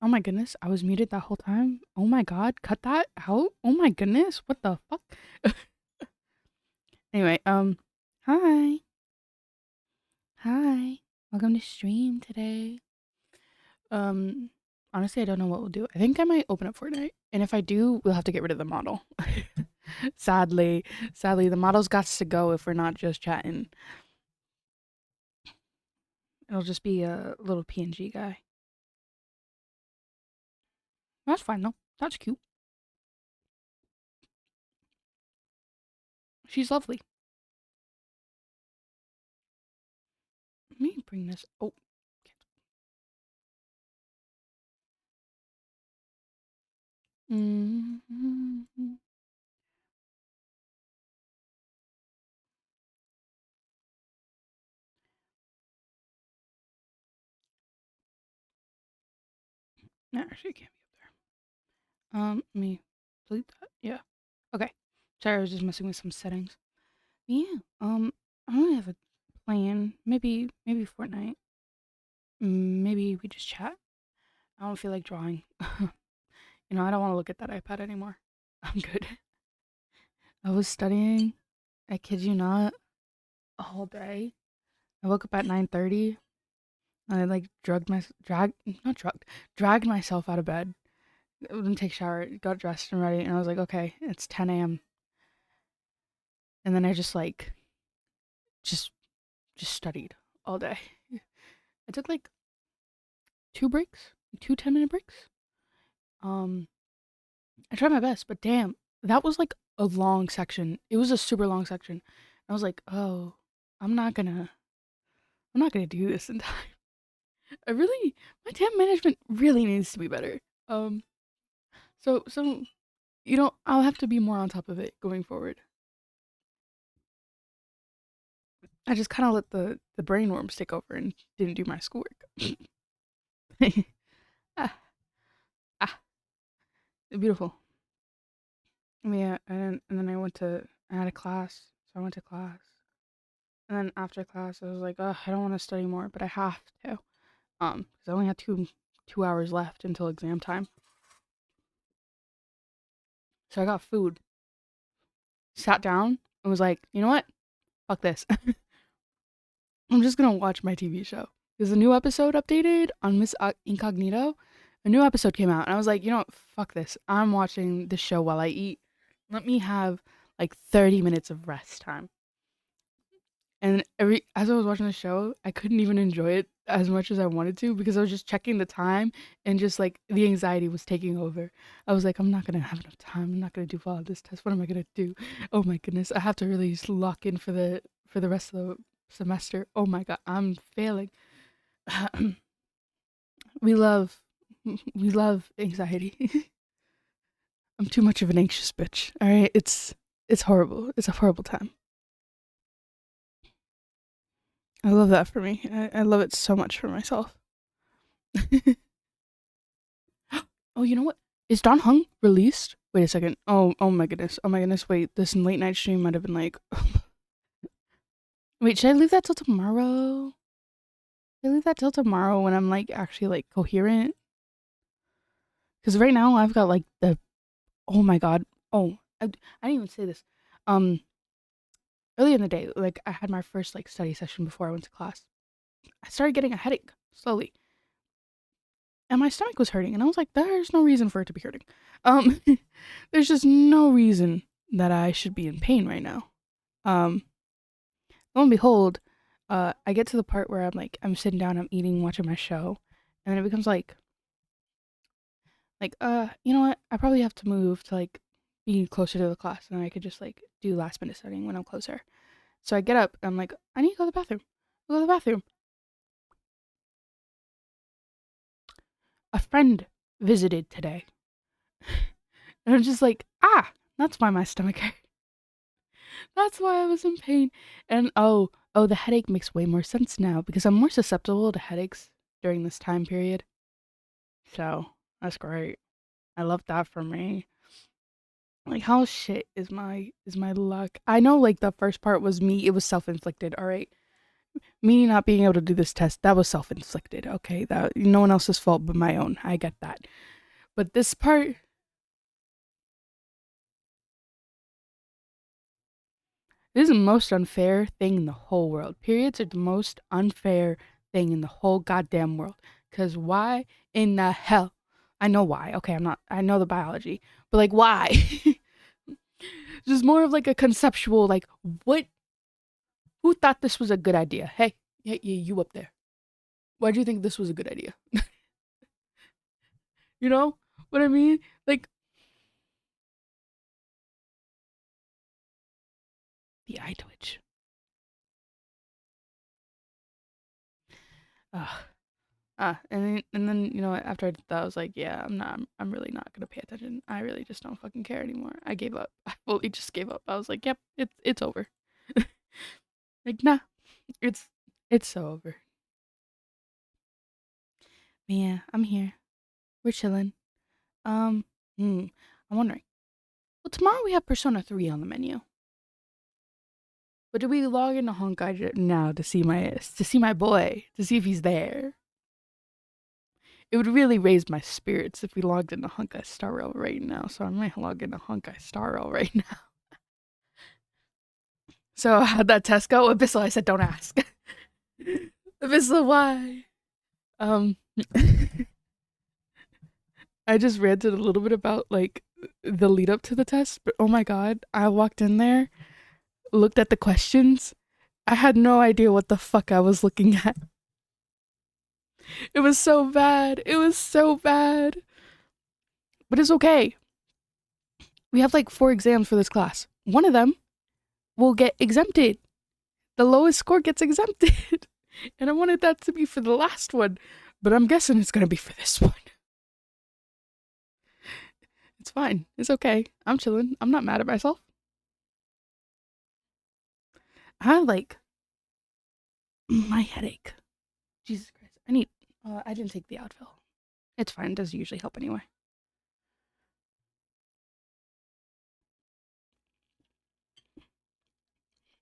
Oh my goodness, I was muted that whole time. Oh my god, cut that out. Oh my goodness, what the fuck? Anyway, hi. Hi. Welcome to stream today. Um, Honestly, I don't know what we'll do. I think I might open up Fortnite. And if I do, we'll have to get rid of the model. sadly, sadly, the model's got to go if we're not just chatting. It'll just be a little PNG guy. That's fine though. That's cute. She's lovely. Let me bring this. Oh, mm-hmm. No, actually, it can't be up there. Let me delete that. Yeah. Okay. Sorry, I was just messing with some settings. Yeah. I don't really have a plan. Maybe Fortnite. Maybe we just chat. I don't feel like drawing. I don't want to look at that iPad anymore. I'm good. I was studying. I kid you not, all day. I woke up at 9:30. I like dragged myself out of bed. Didn't take a shower, got dressed and ready, and I was like, okay, it's 10 a.m. And then I just just studied all day. I took like two breaks, two 10-minute breaks. Um, I tried my best, but damn, that was like a long section. It was a super long section. I was like, oh, I'm not gonna, I'm not gonna do this in time. My time management really needs to be better. Um, so I'll have to be more on top of it going forward. I just kind of let the brain worms take over and didn't do my schoolwork. ah, ah, beautiful. Yeah, and then I had a class, so I went to class. And then after class, I was like, oh, I don't want to study more, but I have to. Because I only had two hours left until exam time. So I got food, sat down, and was like, you know what? Fuck this. I'm just gonna watch my TV show. There's a new episode updated on Miss Incognito. A new episode came out, and I was like, you know what? Fuck this. I'm watching the show while I eat. Let me have like 30 minutes of rest time. And as I was watching the show, I couldn't even enjoy it as much as I wanted to because I was just checking the time and just like the anxiety was taking over. I was like, I'm not gonna have enough time. I'm not gonna do well at this test. What am I gonna do? Oh my goodness, I have to really just lock in for the rest of the semester. Oh my god, I'm failing. we love we love anxiety. I'm too much of an anxious bitch. All right, it's horrible. It's a horrible time. I love that for me. I love it so much for myself. Oh, you know what? Is Don Hung released? Wait a second. Oh my goodness. Oh my goodness. Wait, this late night stream might have been like. Wait, should I leave that till tomorrow? Should I leave that till tomorrow when I'm like actually like coherent? Because right now I've got like the. Oh my god. Oh, I didn't even say this. Um, Early in the day, like I had my first like study session before I went to class. I started getting a headache slowly, and my stomach was hurting, and I was like, "There's no reason for it to be hurting. Um, there's just no reason that I should be in pain right now." Um, Lo and behold, I get to the part where I'm sitting down, I'm eating, watching my show, and then it becomes you know what? I probably have to move to like be closer to the class, and I could just like do last minute studying when I'm closer. So I get up, and I'm like, I need to go to the bathroom. Go to the bathroom. A friend visited today, and I'm just like, that's why my stomach hurt. That's why I was in pain. And oh, the headache makes way more sense now because I'm more susceptible to headaches during this time period. So that's great. I love that for me. Like how shit is my luck? I know like the first part was me, it was self-inflicted, all right? Me not being able to do this test, that was self-inflicted. Okay, that no one else's fault but my own. I get that. But this part, this is the most unfair thing in the whole world. Periods are the most unfair thing in the whole goddamn world. Cause why in the hell? I know why. Okay, I'm not. I know the biology, but like, why? Just more of like a conceptual, like, what? Who thought this was a good idea? Hey, you up there? Why do you think this was a good idea? You know what I mean? Like the eye twitch. Ugh. And then after I did that, I was like, yeah, I'm really not gonna pay attention. I really just don't fucking care anymore. I gave up. I fully just gave up. I was like, yep, it's over. Like, nah, it's it's so over. But yeah, I'm here. We're chilling. Um, hmm, I'm wondering. Well, tomorrow we have Persona 3 on the menu. But do we log into Honkai now to see my boy, to see if he's there? It would really raise my spirits if we logged into Honkai Star Rail right now. So I might log into Honkai Star Rail right now. So how'd that test go? Abyssal, I said don't ask. Abyssal, why? Um, I just ranted a little bit about like the lead up to the test, but oh my god, I walked in there, looked at the questions. I had no idea what the fuck I was looking at. It was so bad. It was so bad. But it's okay. We have like 4 exams for this class. One of them will get exempted. The lowest score gets exempted. And I wanted that to be for the last one, but I'm guessing it's going to be for this one. It's fine. It's okay. I'm chilling. I'm not mad at myself. I like my headache. Jesus Christ. I didn't take the Advil. It's fine. It doesn't usually help anyway.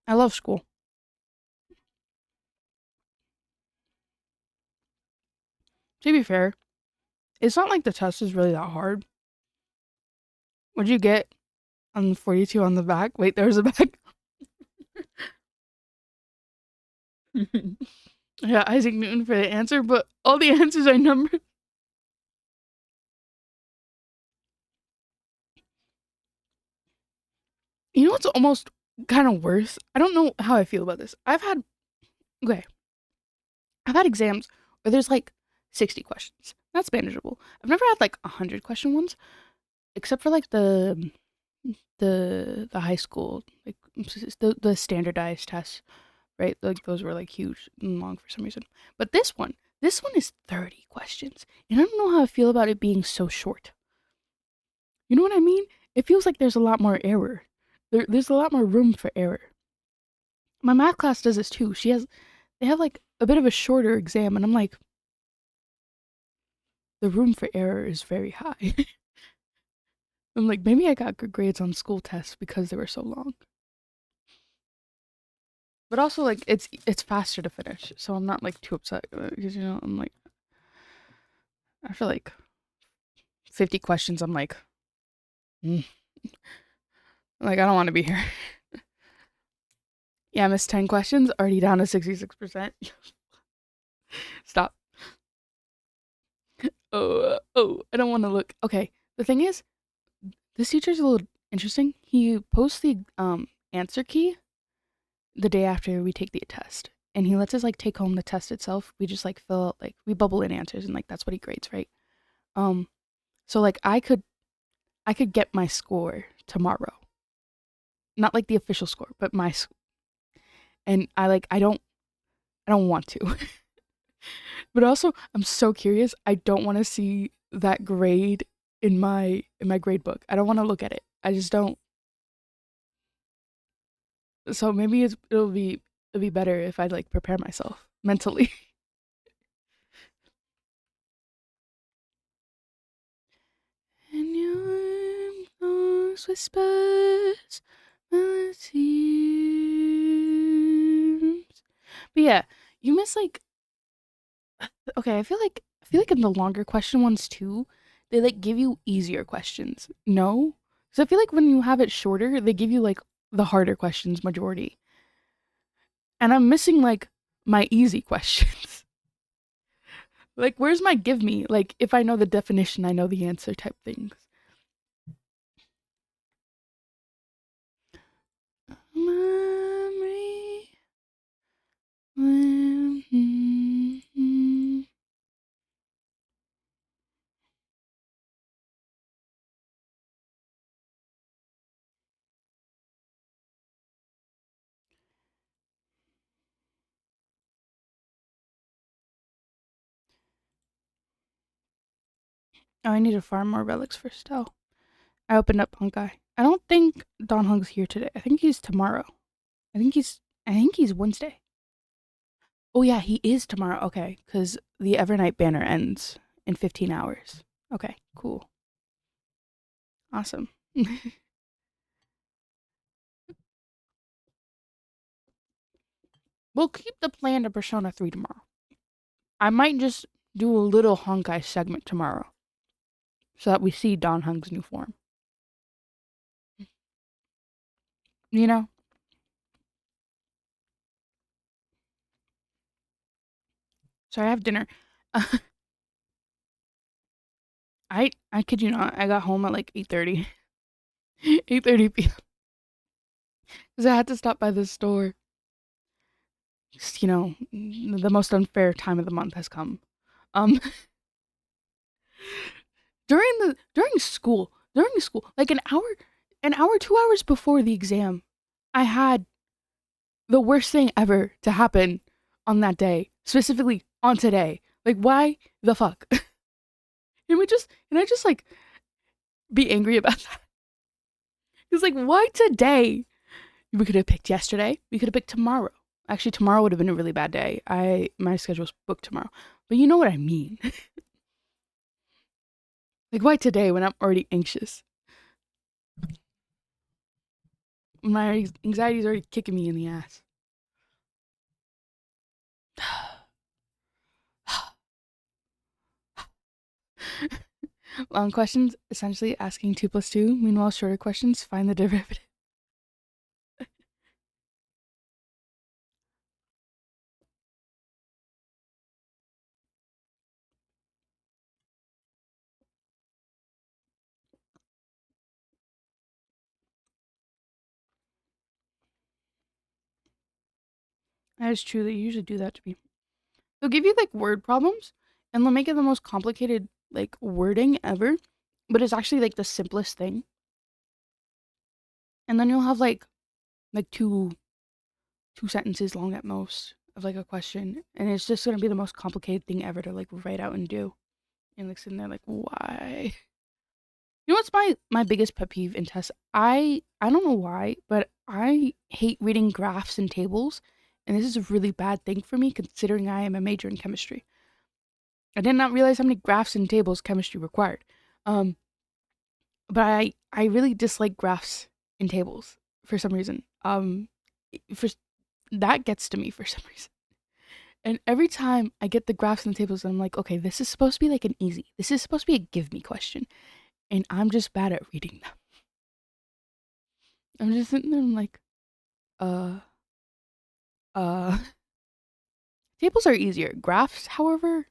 I love school. To be fair, it's not like the test is really that hard. What'd you get on the 42 on the back? Wait, there's a back. Yeah, Isaac Newton for the answer, but all the answers are numbered. You know what's almost kind of worse? I don't know how I feel about this. Okay, I've had exams where there's like 60 questions. That's manageable. I've never had like 100 question ones, except for like the high school, like the standardized tests, right? Like those were like huge and long for some reason. But this one is 30 questions. And I don't know how I feel about it being so short. You know what I mean? It feels like there's a lot more error. There's a lot more room for error. My math class does this too. They have like a bit of a shorter exam, and I'm like, the room for error is very high. I'm like, maybe I got good grades on school tests because they were so long. But also, like, it's faster to finish, so I'm not like too upset because I'm like, after like 50 questions, I'm mm. Like I don't want to be here. Yeah, I missed 10 questions, already down to 66%. Stop. Oh, I don't want to look. Okay, the thing is, this teacher's a little interesting. He posts the answer key the day after we take the test, and he lets us like take home the test itself. We just like fill out, like, we bubble in answers, and like that's what he grades, right? Um, so like I could get my score tomorrow, not like the official score, but and I don't want to, but also I'm so curious. I don't want to see that grade in my grade book. I don't want to look at it. I just don't. So maybe it'll be better if I like prepare myself mentally. And your those whispers, my tears. But yeah, you miss like okay, I feel like in the longer question ones too, they like give you easier questions. No? Cuz I feel like when you have it shorter, they give you like the harder questions majority. And I'm missing like my easy questions. Like where's my give me? Like if I know the definition, I know the answer type things. Memory. Oh, I need to farm more relics for Stell. I opened up Honkai. I don't think Don Hung's here today. I think he's tomorrow. I think he's I think he's Wednesday. Oh yeah, he is tomorrow. Okay, because the Evernight banner ends in 15 hours. Okay, cool. Awesome. We'll keep the plan to Persona 3 tomorrow. I might just do a little Honkai segment tomorrow so that we see Don Hung's new form. You know? So I have dinner. I kid you not, I got home at like 8:30. 8:30 p.m. Because I had to stop by the store. Just, the most unfair time of the month has come. Um, during school, like an hour, 2 hours before the exam, I had the worst thing ever to happen on that day, specifically on today. Like, why the fuck? Can I just like be angry about that? It's like, why today? We could have picked yesterday. We could have picked tomorrow. Actually, tomorrow would have been a really bad day. My schedule's booked tomorrow. But you know what I mean. Like, why today when I'm already anxious? My anxiety is already kicking me in the ass. Long questions, essentially asking 2 plus 2. Meanwhile, shorter questions, find the derivative. That is true. They usually do that to me. They'll give you like word problems and they'll make it the most complicated like wording ever, but it's actually like the simplest thing. And then you'll have like two sentences long at most of like a question, and it's just gonna be the most complicated thing ever to like write out and do. And like sitting there like, why? You know what's my biggest pet peeve in tests? I don't know why, but I hate reading graphs and tables, and this is a really bad thing for me considering I am a major in chemistry. I did not realize how many graphs and tables chemistry required. Um, but I really dislike graphs and tables for some reason. For that gets to me for some reason. And every time I get the graphs and the tables, I'm like, okay, this is supposed to be like an easy. This is supposed to be a give me question, and I'm just bad at reading them. I'm just sitting there. I'm like, uh, uh. Tables are easier. Graphs, however,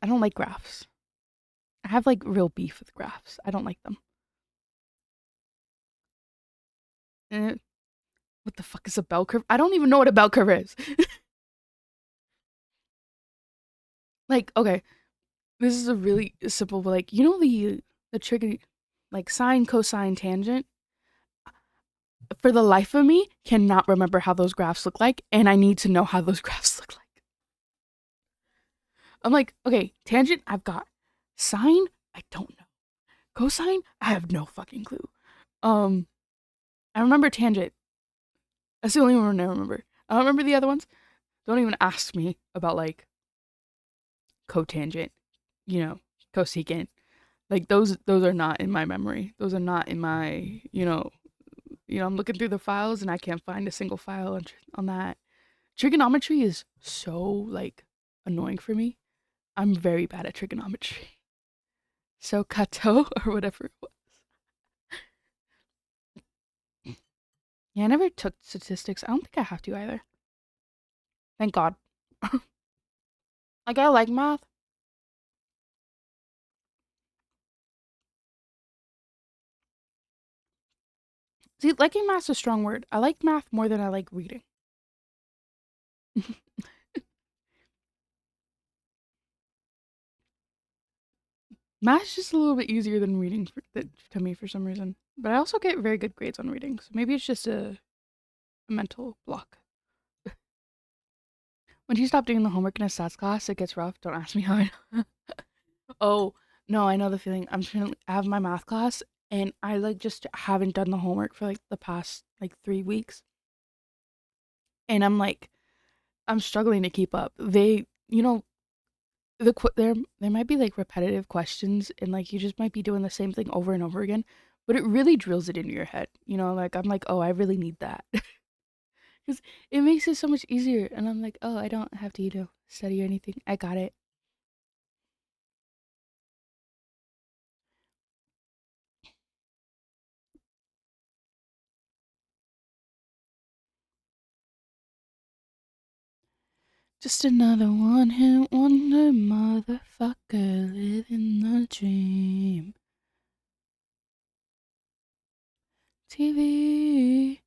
I don't like graphs. I have like real beef with graphs. I don't like them. Eh, what the fuck is a bell curve? I don't even know what a bell curve is. Like, okay, this is a really simple, but like, the trick, like sine, cosine, tangent. For the life of me, cannot remember how those graphs look like, and I need to know how those graphs look like. I'm like, okay, tangent, I've got. Sine, I don't know. Cosine, I have no fucking clue. Um, I remember tangent. That's the only one I remember. I don't remember the other ones. Don't even ask me about like cotangent, cosecant. Like those are not in my memory. Those are not in my, I'm looking through the files and I can't find a single file on that. Trigonometry is so like annoying for me. I'm very bad at trigonometry. So kato or whatever it was. Yeah, I never took statistics. I don't think I have to either. Thank God. Like I like math. See, liking math's a strong word. I like math more than I like reading. Math's just a little bit easier than reading to me for some reason. But I also get very good grades on reading, so maybe it's just a mental block. When you stop doing the homework in a stats class, it gets rough. Don't ask me how I know. Oh, no, I know the feeling. I have my math class and I like just haven't done the homework for like the past like 3 weeks. And I'm struggling to keep up. There might be like repetitive questions and like you just might be doing the same thing over and over again, but it really drills it into your head. Like I'm like, "Oh, I really need that." Cuz it makes it so much easier and I'm like, "Oh, I don't have to, study or anything. I got it." Just another one hit wonder motherfucker living the dream. TV.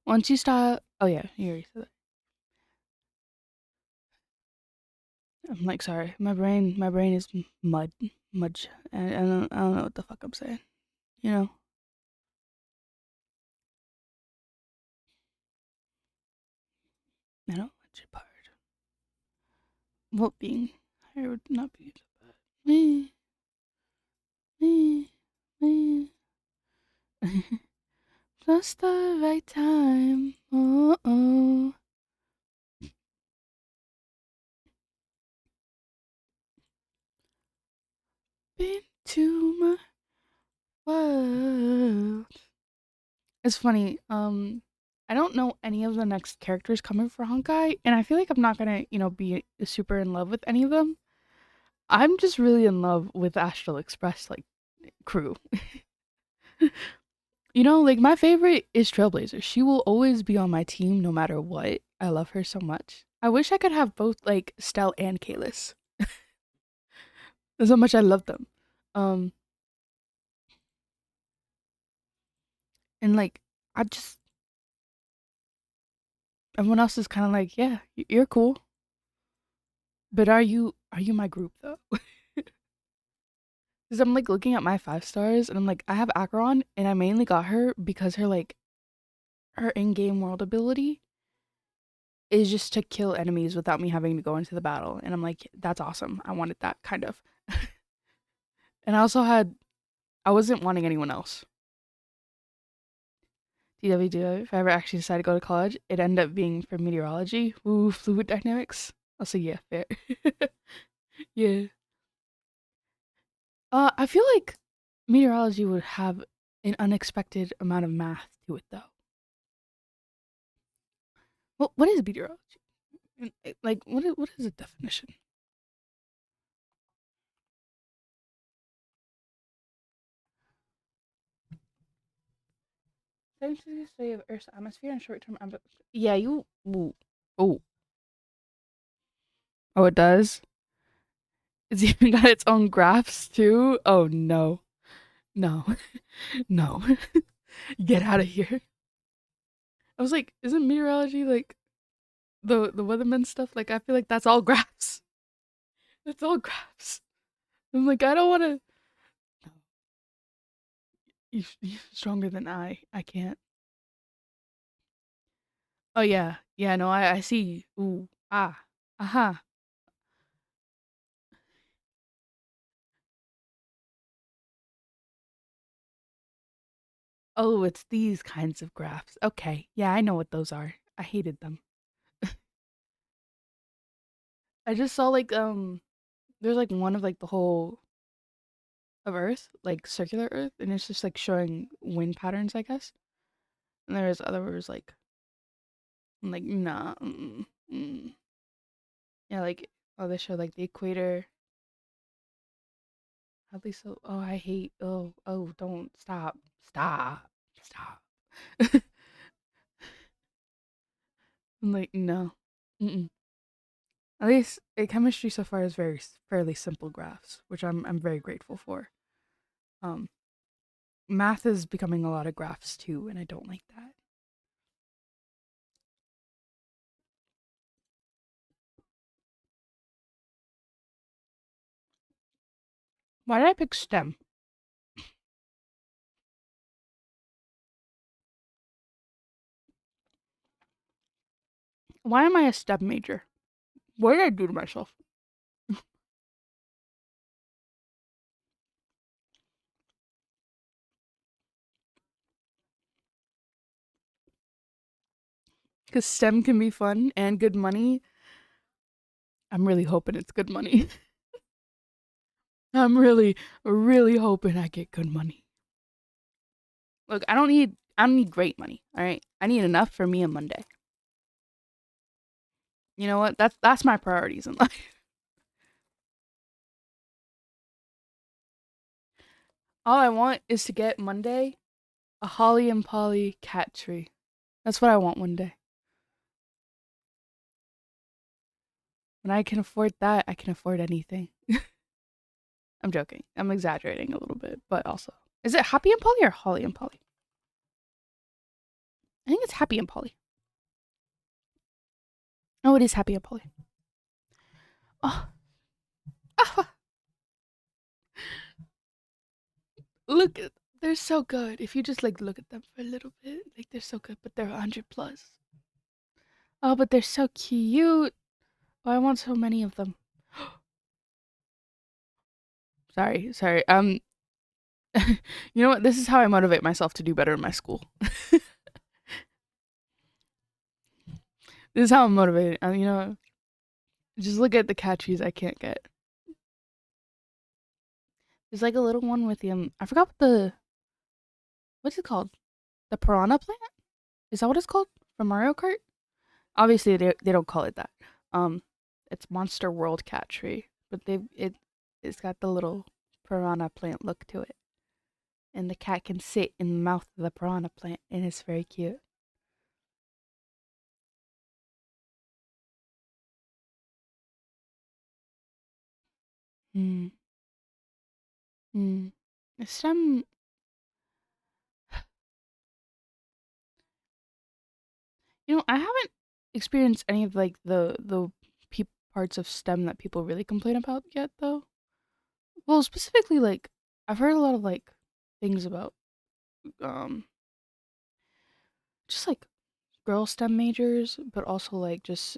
Once you stop, oh yeah, you already said that. I'm like, sorry, my brain is mudge. I don't know what the fuck I'm saying. You know, I don't much part. What being I would not be me, me, me. Just the right time. Oh, oh. Been to my world. It's funny. I don't know any of the next characters coming for Honkai, and I feel like I'm not gonna, be super in love with any of them. I'm just really in love with Astral Express, like crew. Like my favorite is Trailblazer. She will always be on my team no matter what. I love her so much. I wish I could have both like Stell and Kalis. That's how much I love them. Um, and like I just everyone else is kind of like, yeah, you're cool, but are you my group though? Because I'm like looking at my 5 stars and I'm like, I have Acheron and I mainly got her because her in-game world ability is just to kill enemies without me having to go into the battle. And I'm like, that's awesome. I wanted that kind of. And I wasn't wanting anyone else. DWD, if I ever actually decided to go to college, it ended up being for meteorology. Ooh, fluid dynamics. I'll say, yeah, fair. Yeah. I feel like meteorology would have an unexpected amount of math to it, though. Well, what is meteorology? Like, what is the definition? Scientifically study of Earth's atmosphere and short-term. Yeah, you. Ooh. Oh, oh, it does. It's even got its own graphs too. Oh no, no, no! Get out of here! I was like, isn't meteorology like the weatherman stuff? Like, I feel like that's all graphs. That's all graphs. I'm like, I don't want to. You're stronger than I. I can't. Oh yeah, yeah. No, I see. Ooh, ah, aha. Oh, it's these kinds of graphs. Okay, yeah, I know what those are. I hated them. I just saw like there's like one of like the whole of Earth, like circular Earth, and it's just like showing wind patterns, I guess. And there's other words like I'm like nah. Mm-mm. Mm. Yeah, like oh, they show like the equator. How they so? Oh, I hate. Oh, don't stop, stop. I'm like no. Mm-mm. At least chemistry so far is fairly simple graphs, which I'm very grateful for. Um, Math is becoming a lot of graphs too, and I don't like that. Why did I pick STEM? Why am I a STEM major? What did I do to myself? Because STEM can be fun and good money. I'm really hoping it's good money. I'm really hoping I get good money. Look, I don't need great money. All right, I need enough for me and Monday. You know what? That's my priorities in life. All I want is to get Monday a Holly and Polly cat tree. That's what I want one day. When I can afford that, I can afford anything. I'm joking. I'm exaggerating a little bit, but also. Is it Happy and Polly or Holly and Polly? I think it's Happy and Polly. Oh, it is Happy and Polly. Oh, ah, look, they're so good. If you just like look at them for a little bit, like they're so good, but they're 100 plus. Oh, but they're so cute. Oh, I want so many of them. Sorry. You know what? This is how I motivate myself to do better in my school. This is how I'm motivated. You know, just look at the cat trees I can't get. There's like a little one with the I forgot what's it called? The piranha plant? Is that what it's called from Mario Kart? Obviously, they don't call it that. Um, it's Monster World cat tree, but it's got the little piranha plant look to it, and the cat can sit in the mouth of the piranha plant, and it's very cute. Hmm. Hmm. Some, I haven't experienced any of like the parts of STEM that people really complain about yet, though. Well, specifically, like I've heard a lot of like things about um just like girl STEM majors, but also like just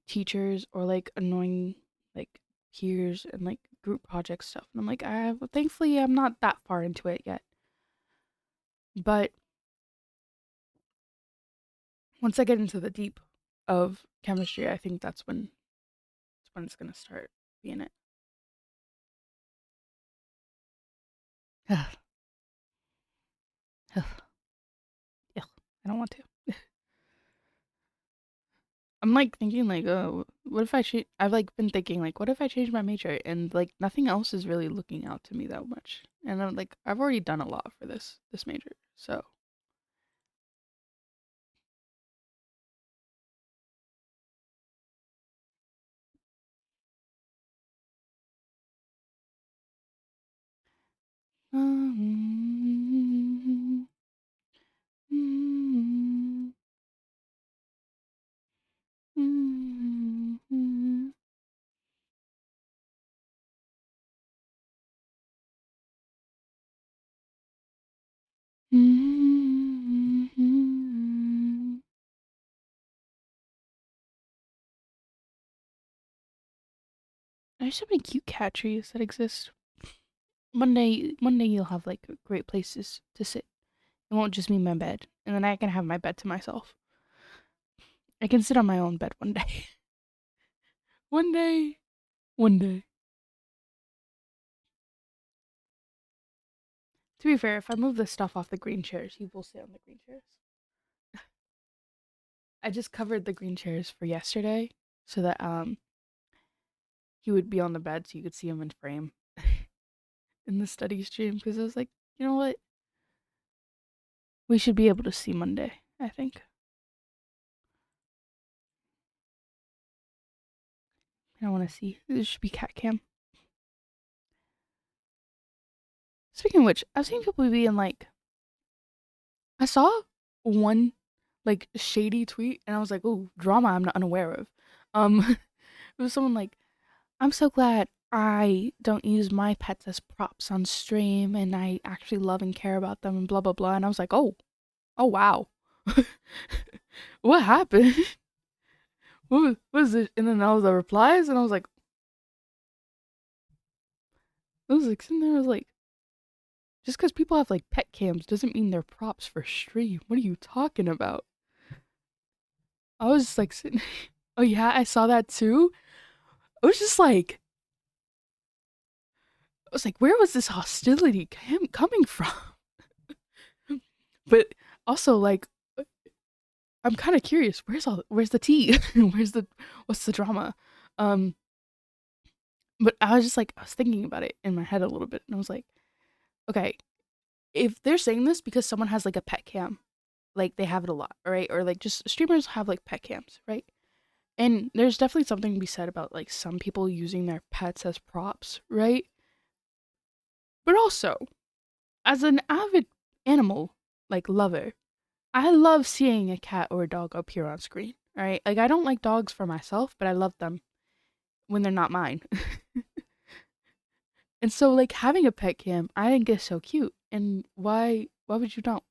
teachers or like annoying like peers and like group project stuff. And I'm like, thankfully I'm not that far into it yet. But once I get into the deep of chemistry, I think that's when it's gonna start being it. Ugh, I don't want to. I'm like thinking like, oh, what if I change? I've like been thinking like, what if I change my major and like nothing else is really looking out to me that much, and I'm like, I've already done a lot for this major, so. There's so many cute cat trees that exist. One day you'll have like great places to sit. It won't just be my bed, and then I can have my bed to myself. I can sit on my own bed one day. One day. One day. To be fair, if I move this stuff off the green chairs, he will sit on the green chairs. I just covered the green chairs for yesterday so that he would be on the bed so you could see him in frame in the study stream because I was like, you know what? We should be able to see Monday, I think. I want to see. This should be cat cam. Speaking of which, I've seen people being like, I saw one like shady tweet and I was like, oh, drama I'm not unaware of. It was someone like, I'm so glad I don't use my pets as props on stream and I actually love and care about them and blah blah blah. And I was like, oh wow. What happened? What was it? And then all the replies and I was like sitting there, I was like, just because people have like pet cams doesn't mean they're props for stream. What are you talking about? I was just like sitting, oh yeah, I saw that too. I was just like, I was like, where was this hostility coming from? But also like, I'm kind of curious. Where's the tea? What's the drama? Um, but I was just like, I was thinking about it in my head a little bit, and I was like, okay, if they're saying this because someone has like a pet cam, like they have it a lot, right? Or like just streamers have like pet cams, right? And there's definitely something to be said about like some people using their pets as props, right? But also, as an avid animal like lover, I love seeing a cat or a dog appear on screen, right? Like I don't like dogs for myself, but I love them when they're not mine. And so like having a pet cam, I think is so cute. And why would you not?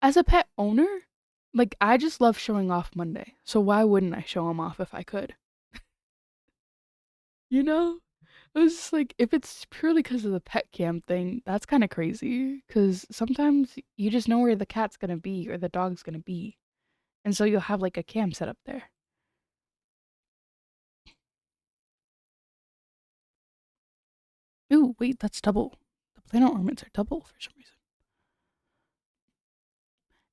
As a pet owner, like I just love showing off Monday. So why wouldn't I show him off if I could? You know? It was just like if it's purely because of the pet cam thing, that's kind of crazy. Because sometimes you just know where the cat's gonna be or the dog's gonna be, and so you'll have like a cam set up there. Ooh, wait, that's double. The planar ornaments are double for some reason.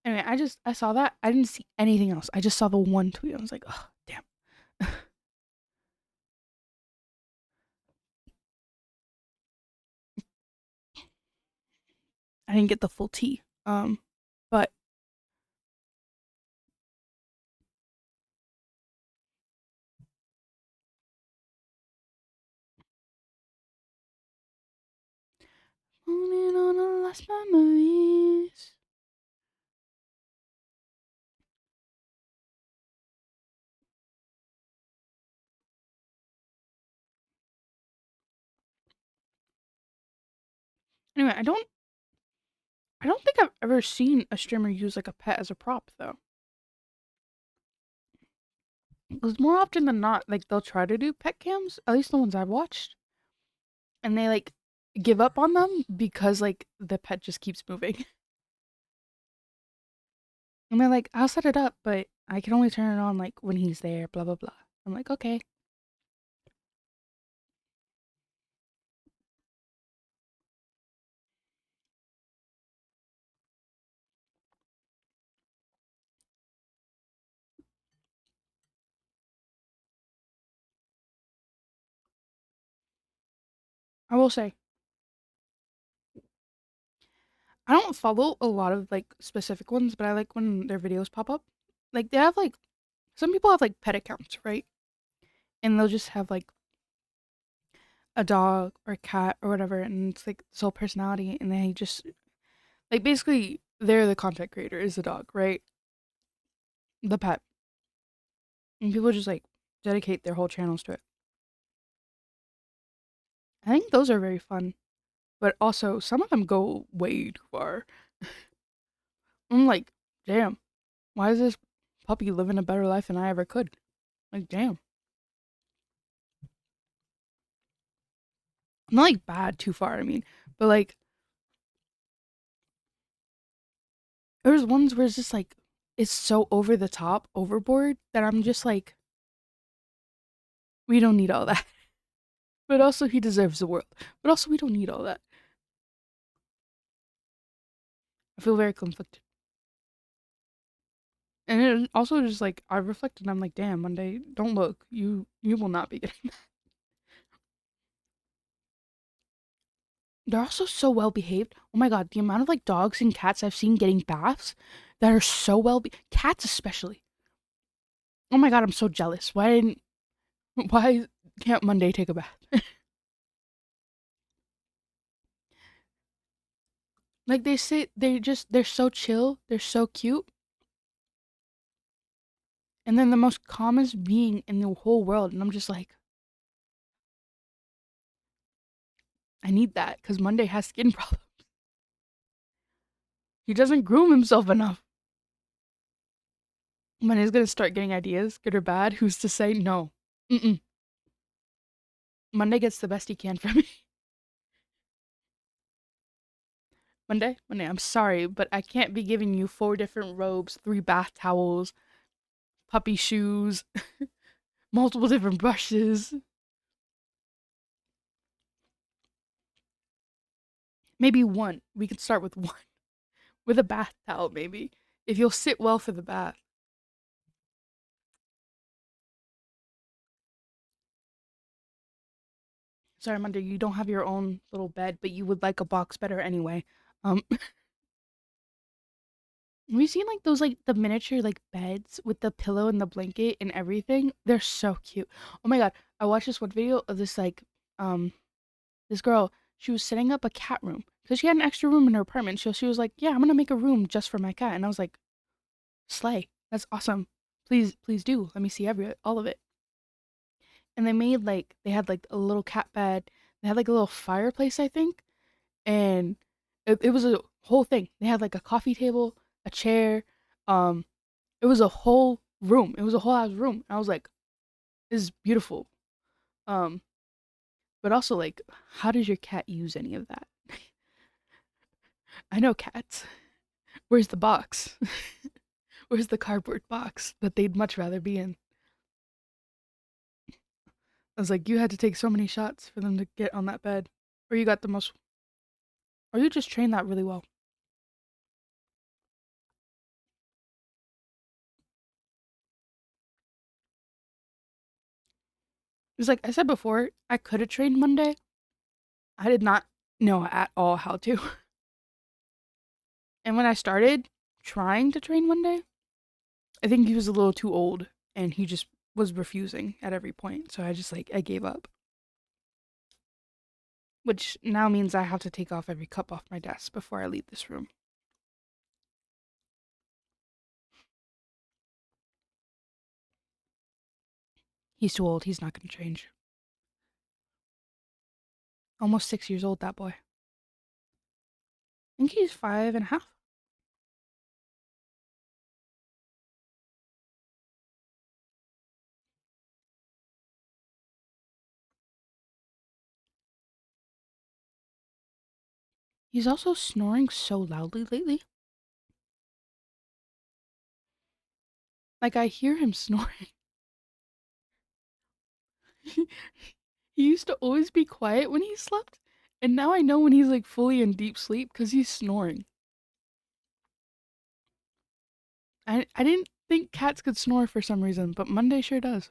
Anyway, I saw that. I didn't see anything else. I just saw the one tweet. I was like, oh damn. I didn't get the full tea. But moving on the last memories. Anyway, I don't think I've ever seen a streamer use like a pet as a prop though. Because more often than not, like they'll try to do pet cams, at least the ones I've watched, and they like give up on them because like the pet just keeps moving. And they're like, I'll set it up, but I can only turn it on like when he's there, blah blah blah. I'm like, okay. I will say, I don't follow a lot of like specific ones, but I like when their videos pop up. Like they have like some people have like pet accounts, right? And they'll just have like a dog or a cat or whatever, and it's like sole personality, and they just like basically they're the content creator is the dog, right? The pet, and people just like dedicate their whole channels to it. I think those are very fun, but also some of them go way too far. I'm like, damn, why is this puppy living a better life than I ever could? Like, damn. Not like bad too far, I mean, but like there's ones where it's just like it's so over the top, overboard that I'm just like, we don't need all that. But also he deserves the world. But also we don't need all that. I feel very conflicted. And it also just like I reflected, I'm like, damn, Monday, don't look. You will not be getting. They're also so well behaved. Oh my god, the amount of like dogs and cats I've seen getting baths that are so cats especially. Oh my god, I'm so jealous. Why can't Monday take a bath? Like they sit, they're so chill, they're so cute, and then the most calmest being in the whole world. And I'm just like, I need that because Monday has skin problems. He doesn't groom himself enough. Monday's gonna start getting ideas, good or bad. Who's to say no? Mm-mm. Monday gets the best he can from me. Monday, I'm sorry, but I can't be giving you 4 different robes, 3 bath towels, puppy shoes, multiple different brushes. Maybe one. We could start with one. With a bath towel, maybe. If you'll sit well for the bath. Sorry, Monday, you don't have your own little bed, but you would like a box better anyway. Have you seen like those like the miniature like beds with the pillow and the blanket and everything? They're so cute. Oh my god, I watched this one video of this like um this girl, she was setting up a cat room because she had an extra room in her apartment. So she was like, "Yeah, I'm gonna make a room just for my cat." And I was like, "Slay, that's awesome. Please do. Let me see all of it." And they had like a little cat bed. They had like a little fireplace, I think, and it was a whole thing. They had like a coffee table, a chair. Um, it was a whole room. It was a whole house room. And I was like, "This is beautiful." Um, but also like, how does your cat use any of that? I know cats. Where's the box? Where's the cardboard box that they'd much rather be in? I was like, you had to take so many shots for them to get on that bed. Or you got the most, or you just trained that really well. It's like I said before, I could have trained Monday. I did not know at all how to. And when I started trying to train Monday, I think he was a little too old and he just was refusing at every point. So I just like, I gave up. Which now means I have to take off every cup off my desk before I leave this room. He's too old. He's not going to change. Almost 6 years old, that boy. I think he's 5.5. He's also snoring so loudly lately. Like I hear him snoring. he used to always be quiet when he slept, and now I know when he's like fully in deep sleep because he's snoring. I didn't think cats could snore for some reason, but Monday sure does.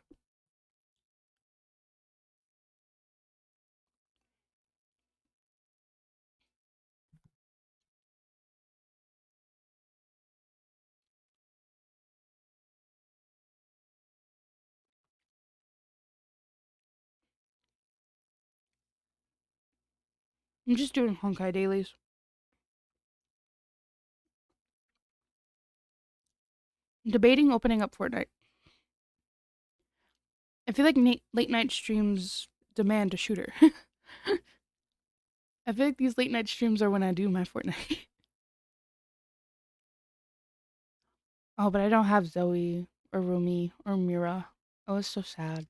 I'm just doing Honkai dailies. Debating opening up Fortnite. I feel like late night streams demand a shooter. I feel like these late night streams are when I do my Fortnite. Oh, but I don't have Zoe or Rumi or Mira. Oh, it's so sad.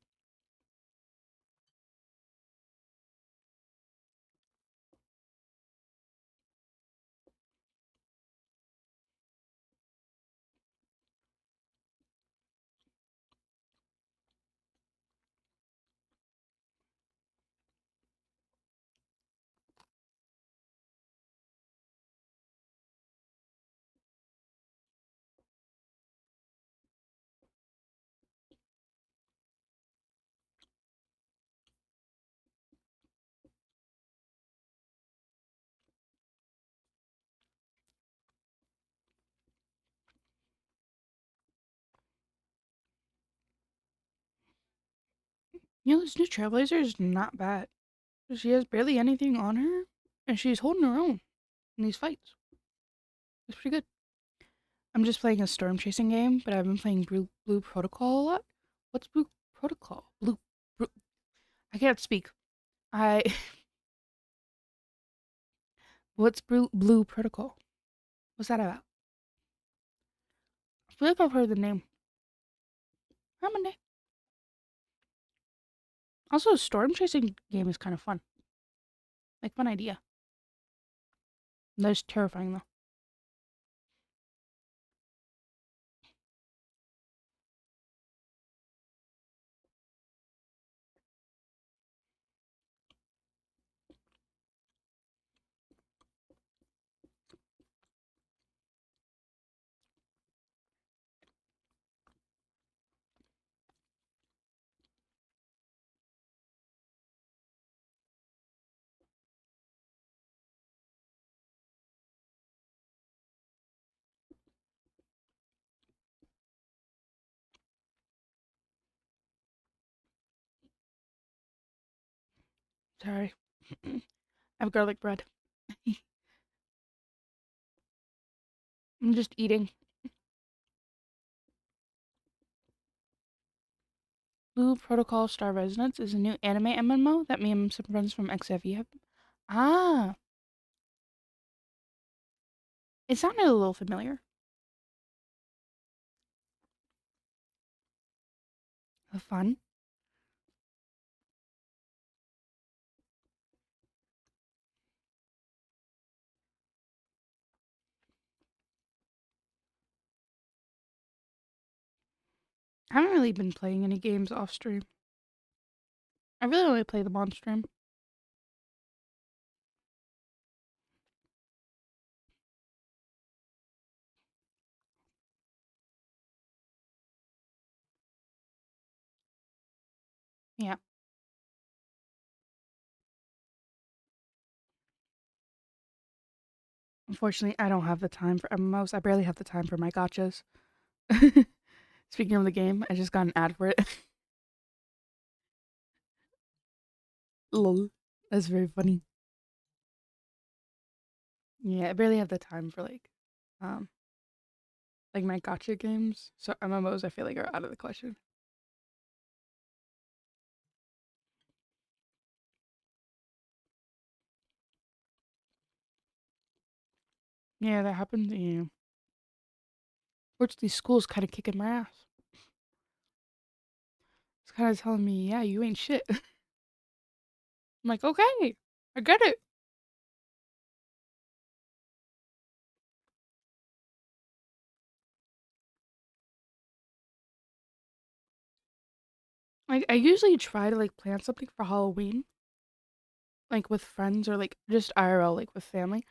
You know, this new Trailblazer is not bad. She has barely anything on her, and she's holding her own in these fights. It's pretty good. I'm just playing a storm chasing game, but I've been playing Blue Protocol a lot. What's Blue Protocol? Blue. I can't speak. I. What's Blue Protocol? What's that about? I feel like I've heard the name. Ramane. Also, a storm chasing game is kind of fun. Like, fun idea. That's terrifying though. Sorry. I have garlic bread. I'm just eating. Blue Protocol Star Resonance is a new anime MMO that me and some friends from XFE have. Ah, it sounded a little familiar. Fun. I haven't really been playing any games off stream. I really only play them on stream. Yeah. Unfortunately, I don't have the time for MMOs. I barely have the time for my gotchas. Speaking of the game, I just got an ad for it. Lol. That's very funny. Yeah, I barely have the time for um, my gotcha games. So MMOs, I feel like are out of the question. Yeah, that happened. Yeah. Fortunately, school's kind of kicking my ass. It's kind of telling me, yeah, you ain't shit. I'm like, okay, I get it. I usually try to plan something for Halloween, like with friends or just IRL, like with family.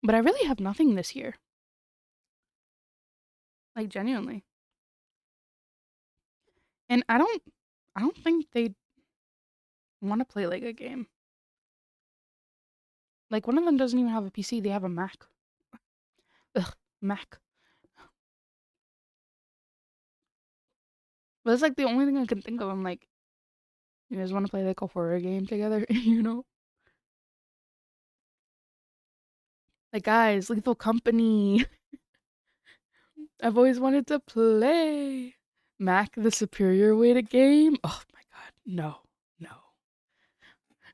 But I really have nothing this year. Like genuinely. And I don't think they want to play like a game. Like one of them doesn't even have a PC, they have a Mac. Ugh, Mac. But it's like the only thing I can think of. I'm like, you guys want to play like a horror game together, you know? Like guys, Lethal Company. I've always wanted to play. Mac, the superior way to game. Oh my god, no, no.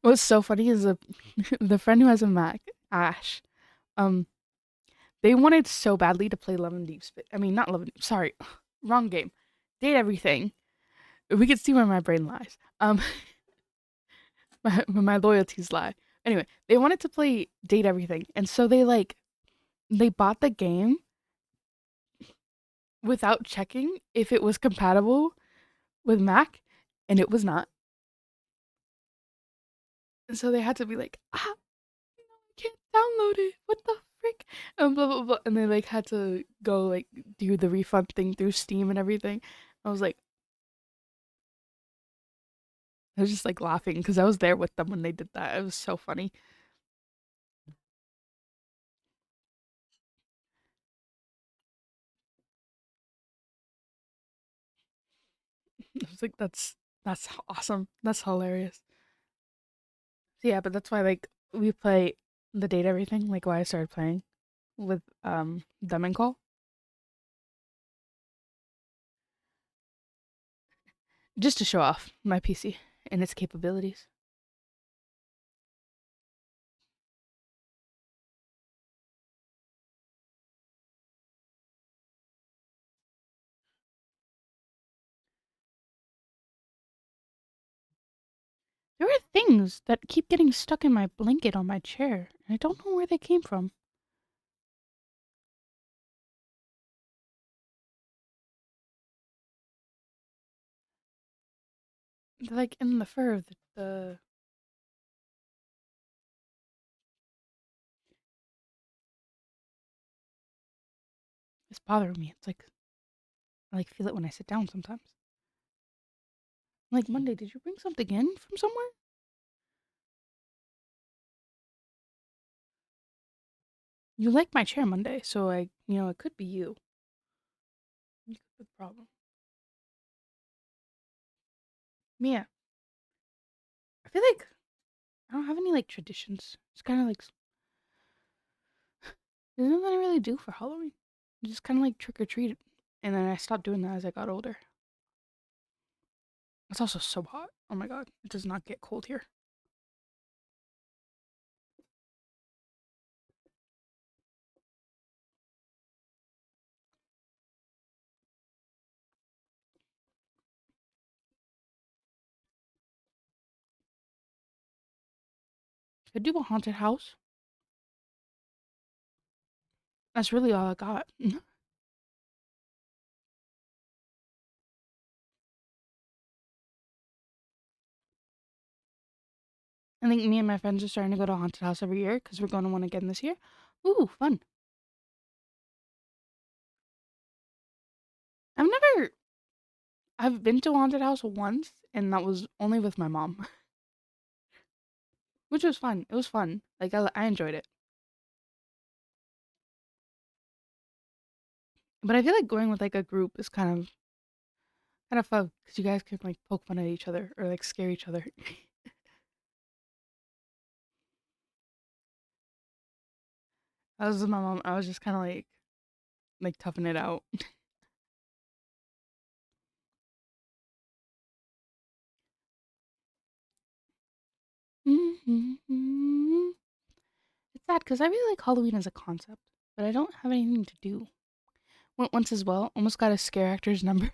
What's so funny is the friend who has a Mac, Ash. Um, they wanted so badly to play Love and Deep Space. I mean, not Love and Deep. Sorry, wrong game. Date Everything. We could see where my brain lies. My loyalties lie. Anyway, they wanted to play Date Everything, and so they bought the game without checking if it was compatible with Mac, and it was not. And so they had to be like, ah, can't download it. What the frick? And blah blah blah. And they had to go do the refund thing through Steam and everything. I was like, I was just laughing because I was there with them when they did that. It was so funny. I was like, That's awesome. That's hilarious. So yeah, but that's why like we play the date everything, like why I started playing with them and call. Just to show off my PC and its capabilities. There are things that keep getting stuck in my blanket on my chair, and I don't know where they came from. They're like in the fur of the it's bothering me. It's like I like feel it when I sit down sometimes. I'm like, Monday, did you bring something in from somewhere? You like my chair Monday, so it could be you. You could be the problem. Mia, I feel like I don't have any like traditions. It's kind of like there's nothing I really do for Halloween. Just kind of like trick or treat, and then I stopped doing that as I got older. It's also so hot. Oh my god, it does not get cold here. Could do a haunted house. That's really all I got. I think me and my friends are starting to go to haunted house every year because we're going to one again this year. Ooh, fun. I've never, I've been to a haunted house once, and that was only with my mom, which was fun. It was fun. Like, I enjoyed it. But I feel like going with like a group is kind of fun because you guys can like poke fun at each other or like scare each other. I was with my mom. I was just kind of like toughing it out. It's sad because I really like Halloween as a concept, but I don't have anything to do. Went once as well. Almost got a scare actor's number.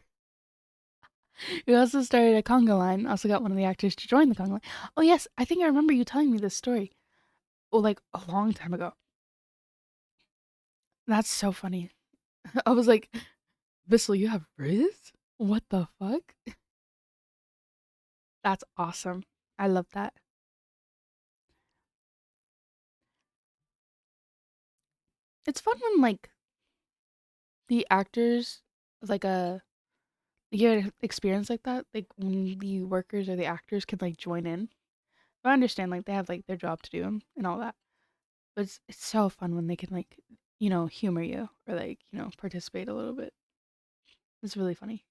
We also started a conga line. Also got one of the actors to join the conga line. Oh yes, I think I remember you telling me this story. Oh, like a long time ago. That's so funny. I was like, Bissell, you have Riz? What the fuck? That's awesome. I love that. It's fun when like the actors like you get an experience like that. Like when the workers or the actors can like join in. I understand like they have like their job to do and all that. But it's so fun when they can like humor you or like participate a little bit. It's really funny.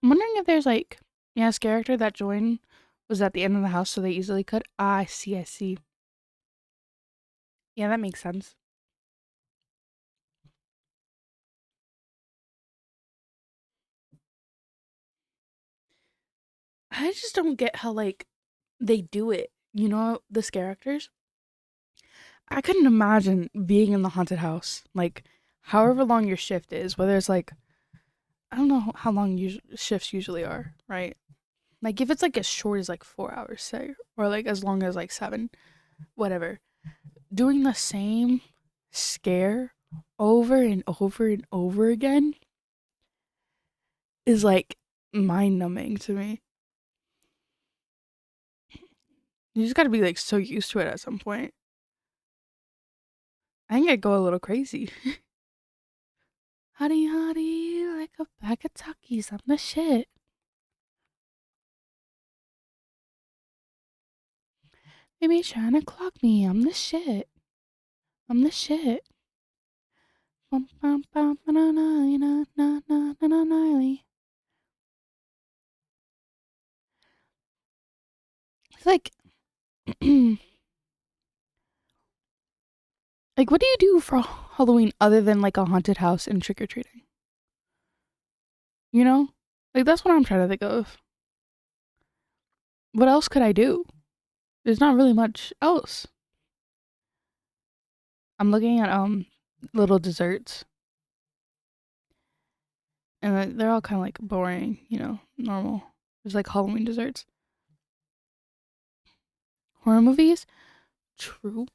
I'm wondering if there's like this character that joined was at the end of the house so they easily could. Ah, I see, I see. Yeah, that makes sense. I just don't get how like they do it. The scare actors. I couldn't imagine being in the haunted house, like however long your shift is, whether it's like I don't know how long shifts usually are, right? Like if it's like as short as like 4 hours, say, or like as long as like seven, whatever. Doing the same scare over and over and over again is like mind numbing to me. You just gotta be like so used to it at some point. I think I'd go a little crazy. Hottie, hottie, like a bag of Takis. I'm the shit. Maybe trying to clock me. I'm the shit. I'm the shit. Bum, bum, bum, na, na, na, na, na, na, na, na. It's like, like, what do you do for Halloween other than like a haunted house and trick or treating? You know, like that's what I'm trying to think of. What else could I do? There's not really much else. I'm looking at little desserts, and they're all kind of like boring, you know, normal. There's like Halloween desserts. Horror movies? True.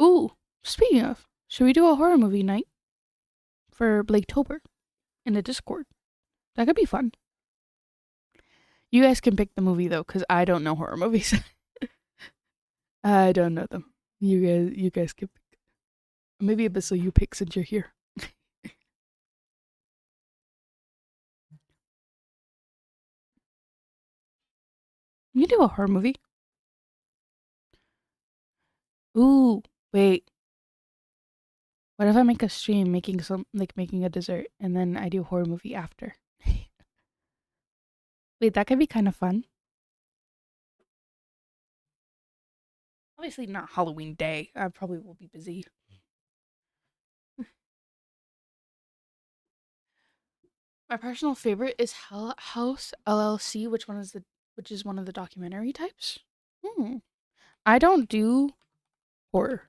Ooh, speaking of, should we do a horror movie night for bleyghtober in the Discord? That could be fun. You guys can pick the movie though, because I don't know horror movies. I don't know them. You guys can pick. Maybe Abyssal, you pick since you're here. You can do a horror movie. Ooh, wait. What if I make a stream making making a dessert and then I do a horror movie after? Wait, that could be kind of fun. Obviously not Halloween day. I probably will be busy. My personal favorite is Hell House LLC, which is one of the documentary types. Hmm. I don't do horror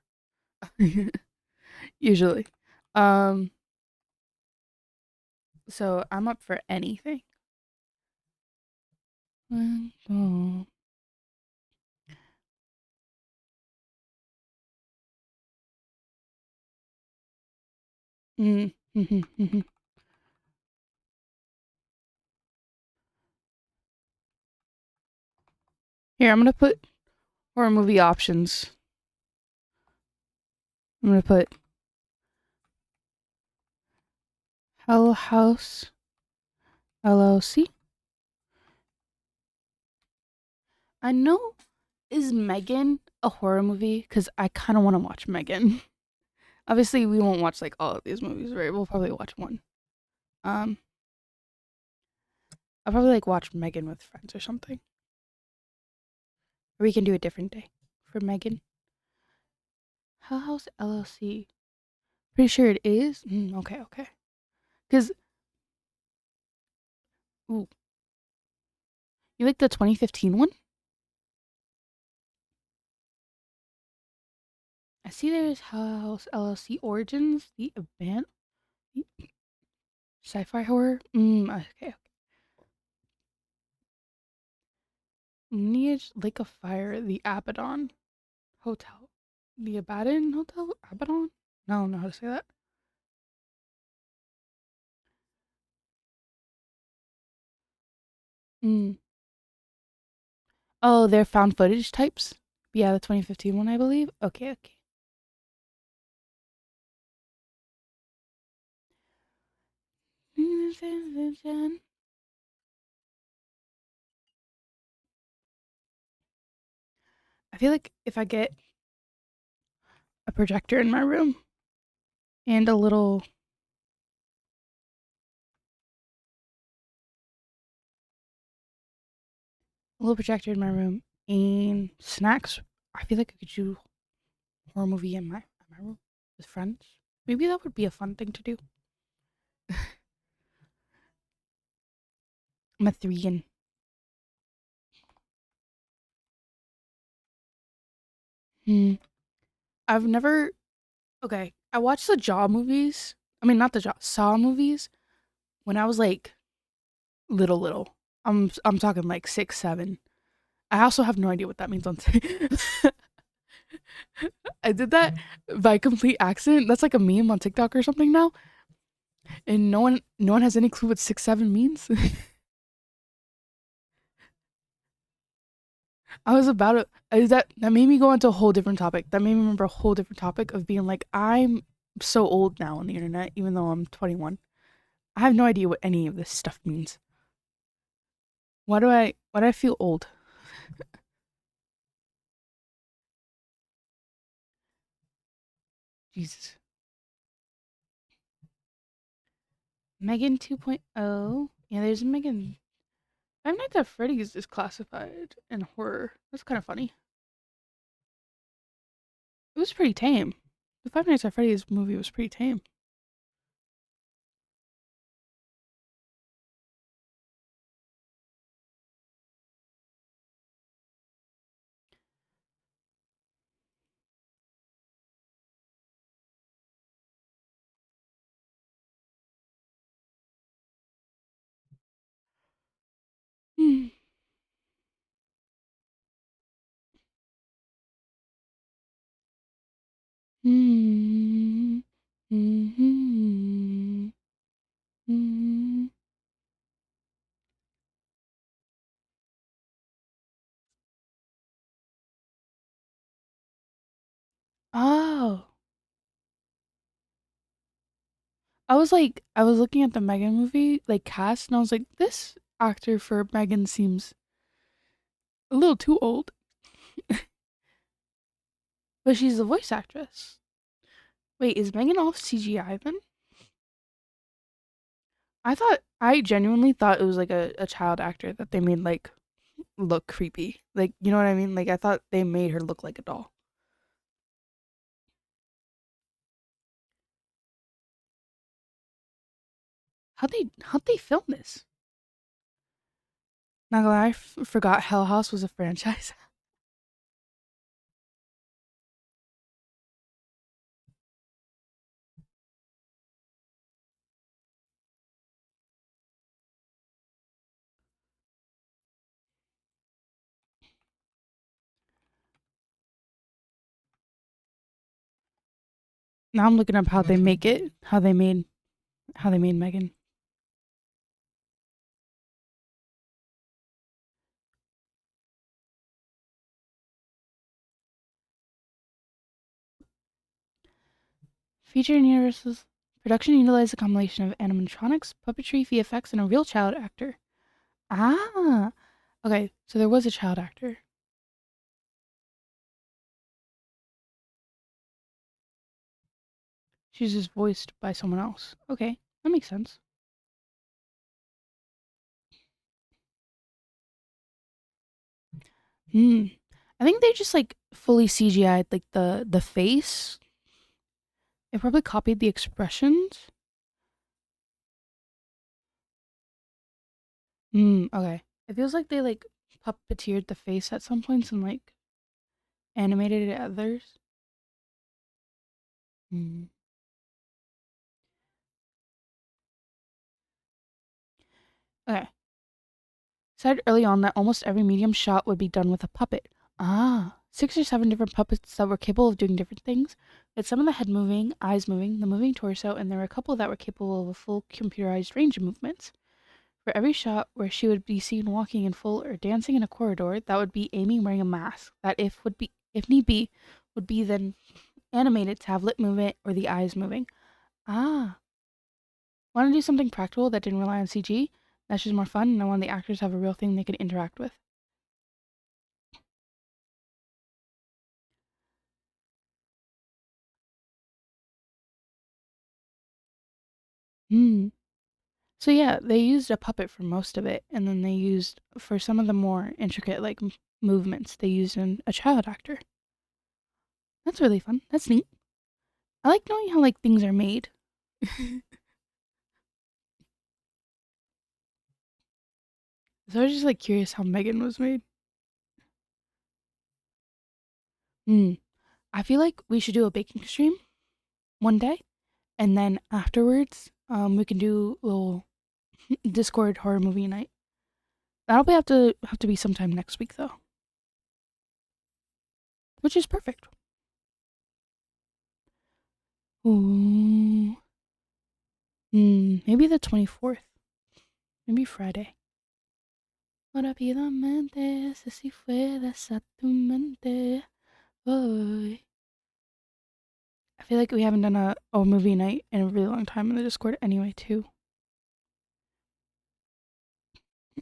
usually. Um so I'm up for anything. Mm. Here, I'm gonna put horror movie options. I'm gonna put Hell House LLC. I know, is Megan a horror movie? Because I kind of want to watch Megan. Obviously, we won't watch like all of these movies, right? We'll probably watch one. Um, I'll probably like watch Megan with friends or something. Or we can do a different day for Megan. Hell House LLC. Pretty sure it is. Okay, okay. Because, ooh, you like the 2015 one? I see there's Hell House LLC Origins, the event, sci-fi horror. Okay. Lineage, Lake of Fire, the Abaddon Hotel. The Abaddon Hotel? Abaddon? No, I don't know how to say that. Mm. Oh, they're found footage types? Yeah, the 2015 one, I believe. Okay, okay. I feel like if I get a projector in my room and a little projector in my room and snacks, I feel like I could do a horror movie in my room with friends. Maybe that would be a fun thing to do. I'm a 3 Hmm. I've never. Okay, I watched the Jaw movies. I mean, not the Jaw, Saw movies when I was like little. I'm talking like 6, 7. I also have no idea what that means on. I did that by complete accident. That's like a meme on TikTok or something now, and no one has any clue what 6, 7 means. I was about to. That made me go into a whole different topic. That made me remember a whole different topic of being like, I'm so old now on the internet, even though I'm 21. I have no idea what any of this stuff means. Why do I feel old? Jesus. Megan 2.0. Yeah, there's Megan. Five Nights at Freddy's is classified in horror. That's kind of funny. It was pretty tame. The Five Nights at Freddy's movie was pretty tame. Hmm. Hmm. Hmm. Hmm. Oh. I was looking at the Megan movie, like cast, and I was like, this actor for Megan seems a little too old, but she's a voice actress. Wait, is Megan all CGI then? I genuinely thought it was like a child actor that they made like look creepy. Like, you know what I mean? Like, I thought they made her look like a doll. How'd they film this? Not gonna lie, forgot Hell House was a franchise. Now I'm looking up how they make it, how they made Megan. Feature in Universal's production utilized a combination of animatronics, puppetry, VFX, and a real child actor. Ah, okay, so there was a child actor. She's just voiced by someone else. Okay, that makes sense. Hmm. I think they just like fully CGI'd like the face. They probably copied the expressions. Hmm. Okay. It feels like they like puppeteered the face at some points and like animated it at others. Hmm. Okay. Said early on that almost every medium shot would be done with a puppet. Ah, six or seven different puppets that were capable of doing different things. With some of the head moving, eyes moving, the moving torso, and there were a couple that were capable of a full computerized range of movements. For every shot where she would be seen walking in full or dancing in a corridor, that would be Amy wearing a mask that if need be, would be then animated to have lip movement or the eyes moving. Ah. Want to do something practical that didn't rely on CG? That's just more fun and I want the actors to have a real thing they could interact with. Hmm. So yeah, they used a puppet for most of it, and then they used for some of the more intricate like movements. They used a child actor. That's really fun. That's neat. I like knowing how like things are made. So I was just like curious how Megan was made. Hmm. I feel like we should do a baking stream one day, and then afterwards, we can do a little Discord horror movie night. That'll be have to be sometime next week though, which is perfect. Ooh. Maybe the 24th. Maybe Friday. rápidamente, sé si puedes a tu mente. Boy. I feel like we haven't done a movie night in a really long time in the Discord anyway, too.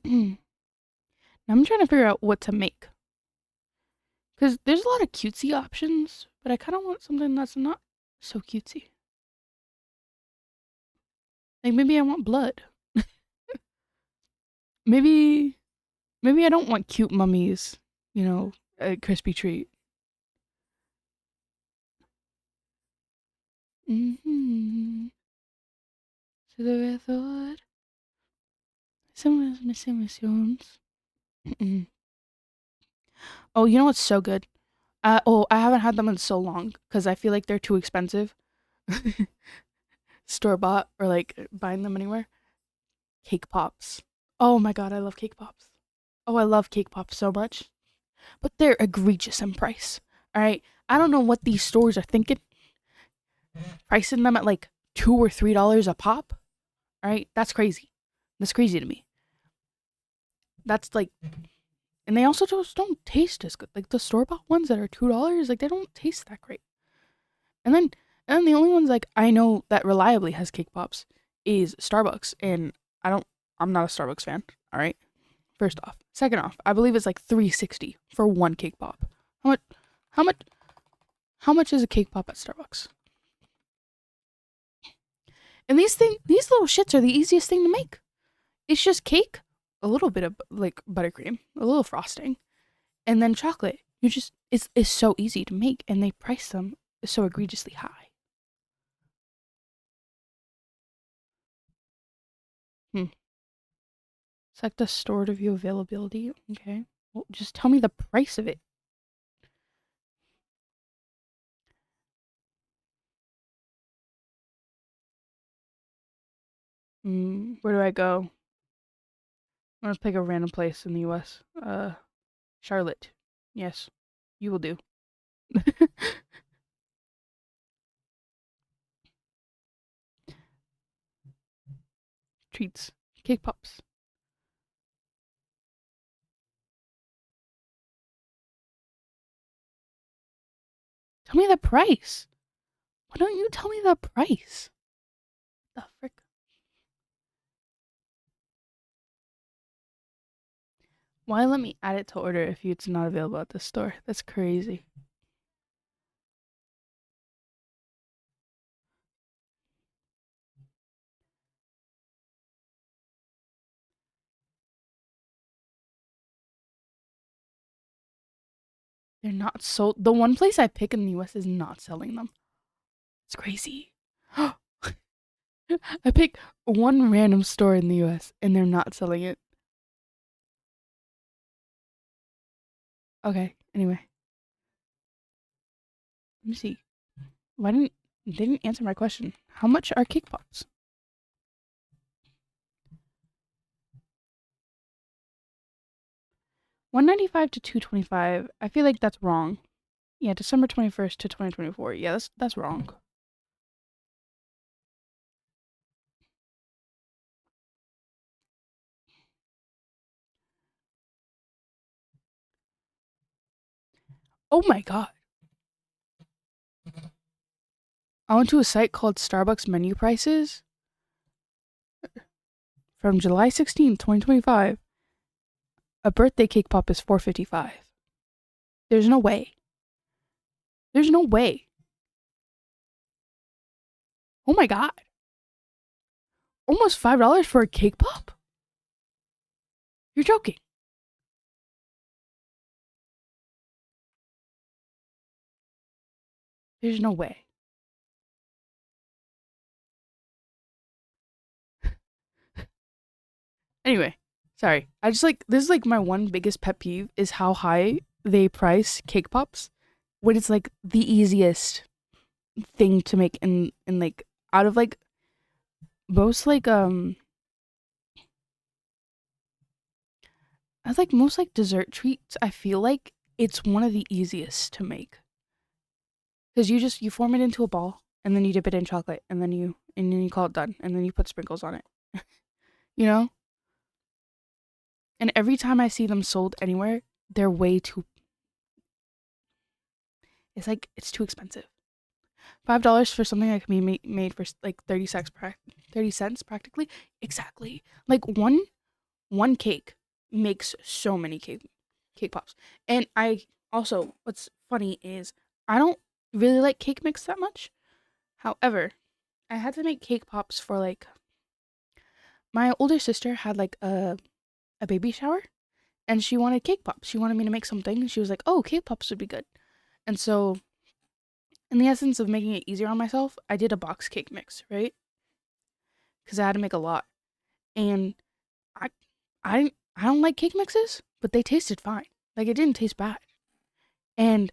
Now I'm trying to figure out what to make. Because there's a lot of cutesy options, but I kind of want something that's not so cutesy. Like maybe I want blood. maybe maybe I don't want cute mummies, a crispy treat. Mm-hmm. Se debe dar. Somos mis emotions. Oh, you know what's so good? I haven't had them in so long because I feel like they're too expensive. Store bought or like buying them anywhere. Cake pops. Oh my god, I love cake pops. Oh, I love cake pops so much. But they're egregious in price. All right. I don't know what these stores are thinking, pricing them at like $2 or $3 a pop. All right. That's crazy. That's crazy to me. That's like, and they also just don't taste as good. Like the store bought ones that are $2, like they don't taste that great. And then, the only ones like I know that reliably has cake pops is Starbucks, and I'm not a Starbucks fan. All right. First off, second off, I believe it's like $3.60 for one cake pop. How much? How much? How much is a cake pop at Starbucks? And these little shits are the easiest thing to make. It's just cake, a little bit of like buttercream, a little frosting, and then chocolate. It's so easy to make, and they price them so egregiously high. Hmm. Select the store to view availability. Okay. Well, just tell me the price of it. Where do I go? I'm gonna pick a random place in the U.S. Charlotte. Yes, you will do. Treats, cake pops. Tell me the price. Why don't you tell me the price? The frick? Why let me add it to order if it's not available at the store? That's crazy. They're not sold. The one place I pick in the US is not selling them. It's crazy. I pick one random store in the US and they're not selling it. Okay, anyway. Let me see. Why didn't they didn't answer my question? How much are cake pops? 195 to 225. I feel like that's wrong. Yeah, December 21st to 2024. Yeah, that's wrong. Oh my god. I went to a site called Starbucks Menu Prices from July 16th, 2025. A birthday cake pop is 455. There's no way. There's no way. Oh my god. Almost $5 for a cake pop? You're joking. There's no way. Anyway, sorry. I just like this is like my one biggest pet peeve is how high they price cake pops when it's like the easiest thing to make in like out of like most like I like most like dessert treats, I feel like it's one of the easiest to make. Cuz you form it into a ball and then you dip it in chocolate and then you call it done and then you put sprinkles on it. You know? And every time I see them sold anywhere, they're way too. It's like it's too expensive. $5 for something that can be made for like 30 cents, 30 cents practically. Exactly. Like one cake makes so many cake pops. And I also, what's funny is I don't really like cake mix that much. However, I had to make cake pops for like my older sister had like a baby shower and she wanted cake pops. She wanted me to make something and she was like, "Oh, cake pops would be good." And so, in the essence of making it easier on myself, I did a box cake mix, right? Cuz I had to make a lot. And I I don't like cake mixes, but they tasted fine. Like it didn't taste bad. And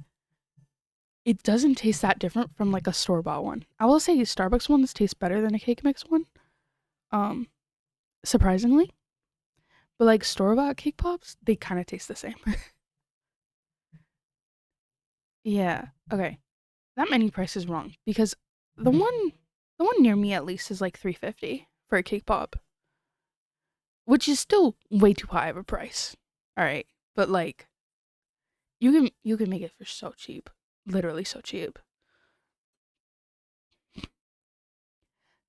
it doesn't taste that different from like a store-bought one. I will say Starbucks ones taste better than a cake mix one. Um Surprisingly. But like store-bought cake pops, they kind of taste the same. Yeah. Okay. That menu price is wrong because the one the one near me at least is like 350 for a cake pop, which is still way too high of a price. All right. But like you can make it for so cheap. Literally so cheap.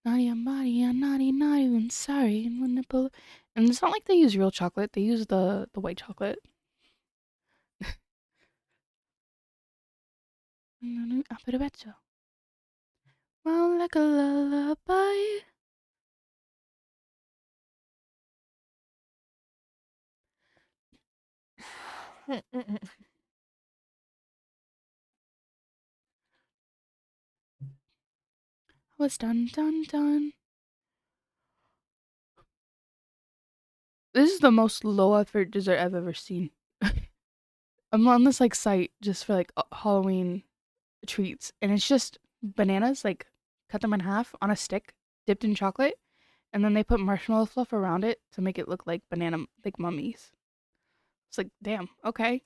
Naughty, I'm naughty, I'm naughty, naughty, and sorry. And when and it's not like they use real chocolate. They use the white chocolate. Aprovecho. Well, like a lullaby. Was done, done, done. This is the most low effort dessert I've ever seen. I'm on this like site just for like Halloween treats, and it's just bananas, like cut them in half on a stick, dipped in chocolate, and then they put marshmallow fluff around it to make it look like banana like mummies. It's like, damn, okay.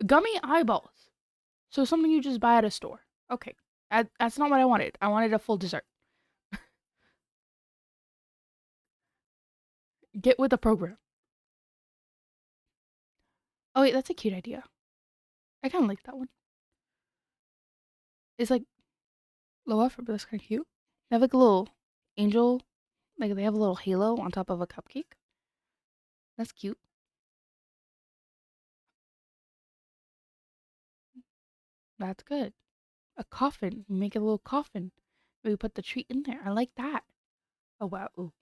Gummy eyeballs. So something you just buy at a store. Okay, that's not what I wanted. I wanted a full dessert. Get with the program. Oh wait, that's a cute idea. I kind of like that one. It's like low effort, but that's kind of cute. They have like a little angel, like they have a little halo on top of a cupcake. That's cute. That's good. A coffin. You make a little coffin. We put the treat in there. I like that. Oh wow. Ooh.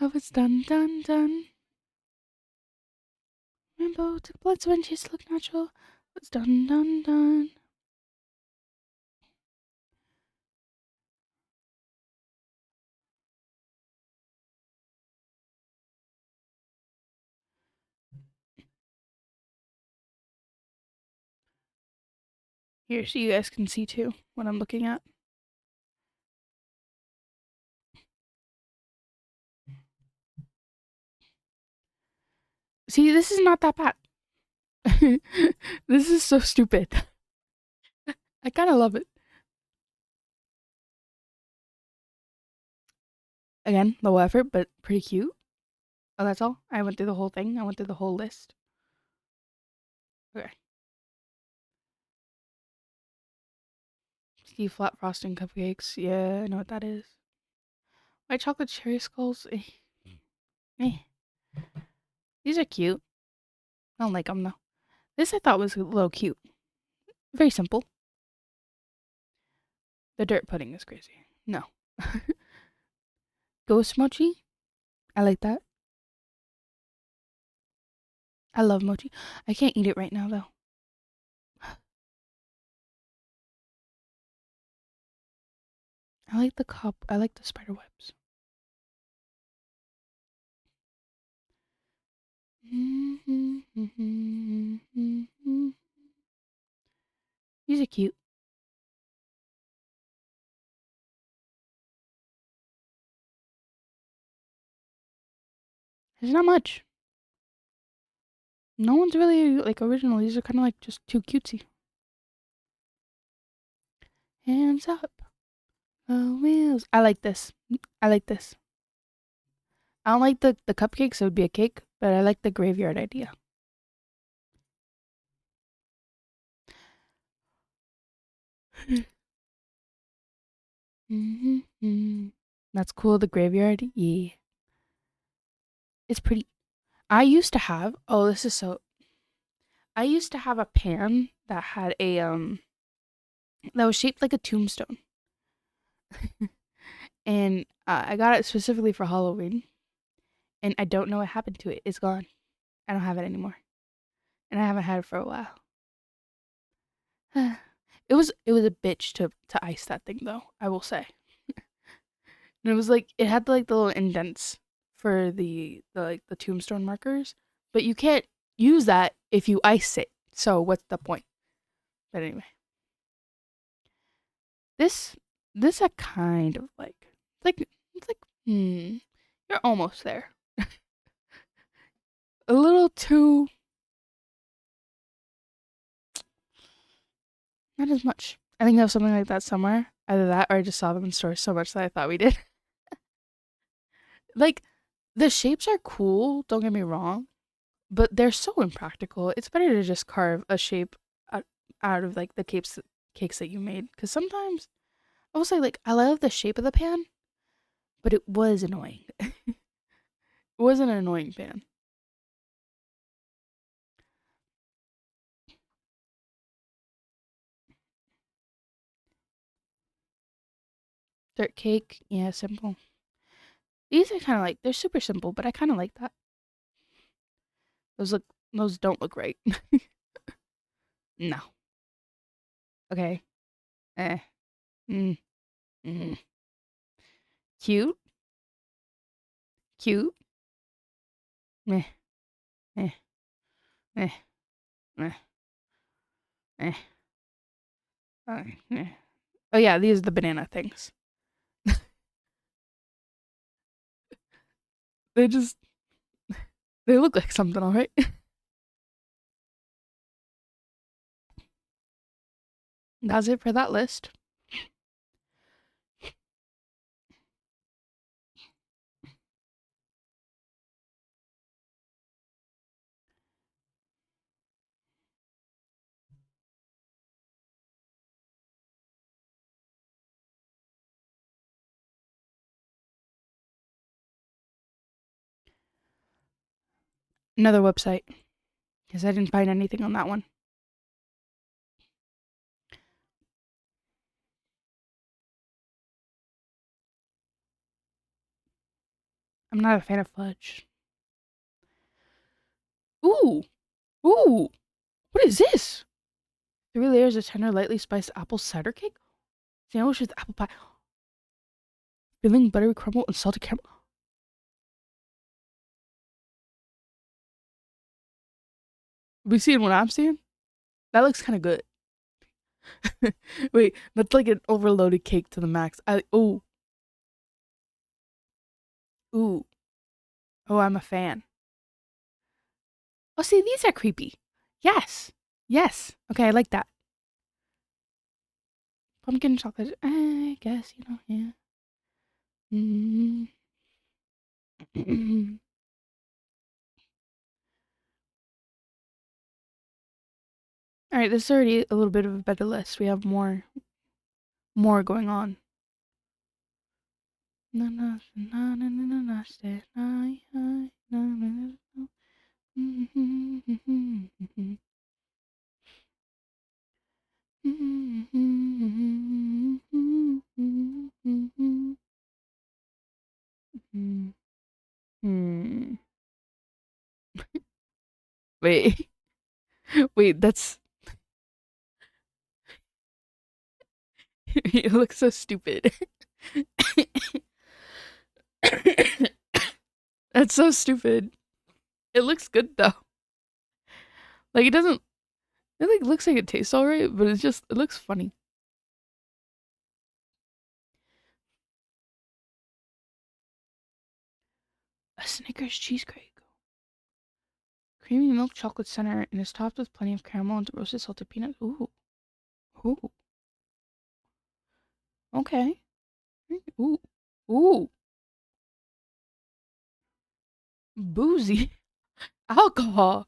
Oh, it's done, done, done. Rainbow took blood so when she's look natural. It's done, done, done. Here, so you guys can see too what I'm looking at. See, this is not that bad. This is so stupid. I kind of love it. Again, low effort, but pretty cute. Oh, that's all? I went through the whole thing. I went through the whole list. Okay. Steve flat frosting cupcakes. Yeah, I know what that is. White chocolate cherry skulls. Eh. These are cute. I don't like them though. This I thought was a little cute. Very simple. The dirt pudding is crazy. No. Ghost mochi. I like that. I love mochi. I can't eat it right now though. I like the cup. I like the spider webs. These are cute. There's not much. No one's really like original. These are kind of like just too cutesy. Hands up. Oh, wheels. I like this. I like this. I don't like the cupcakes. It would be a cake, but I like the graveyard idea. That's cool. The graveyard. Yeah. It's pretty. I used to have. Oh, this is so. I used to have a pan that had a that was shaped like a tombstone, and I got it specifically for Halloween. And I don't know what happened to it. It's gone. I don't have it anymore, and I haven't had it for a while. It was a bitch to ice that thing though. I will say. And it was like it had like the little indents for the like the tombstone markers, but you can't use that if you ice it. So what's the point? But anyway, this this I kind of like. It's like you're almost there. A little too, not as much. I think there was something like that somewhere. Either that or I just saw them in stores so much that I thought we did. Like the shapes are cool, don't get me wrong, but they're so impractical. It's better to just carve a shape out, out of like the cakes that you made. Because sometimes I will say like I love the shape of the pan, but it was annoying. It was an annoying pan. Dirt cake, yeah, simple. These I kind of like. They're super simple, but I kind of like that. Those look. Those don't look right. No. Okay. Eh. Mm. Mm. Cute. Cute. Meh. Eh. Eh. Eh. Eh. Eh. Oh yeah, these are the banana things. They just they look like something, all right. That's it for that list. Another website because I didn't find anything on that one. I'm not a fan of fudge. Ooh, ooh, what is this? 3 layers of tender, lightly spiced apple cider cake, sandwich with apple pie, filling buttery crumble and salted caramel. Have you seen what I'm seeing? That looks kind of good. Wait, that's like an overloaded cake to the max. Ooh, oh, I'm a fan. Oh, see, these are creepy. Yes, yes. Okay, I like that. Pumpkin chocolate. I guess you know. Yeah. Mm-hmm. All right, this is already a little bit of a better list. We have more going on. Wait, wait, that's it looks so stupid. That's so stupid. It looks good though. Like it doesn't. It like looks like it tastes alright, but it looks funny. A Snickers cheesecake, creamy milk chocolate center, and is topped with plenty of caramel and roasted salted peanuts. Ooh, ooh. Okay. Ooh. Ooh. Boozy. Alcohol.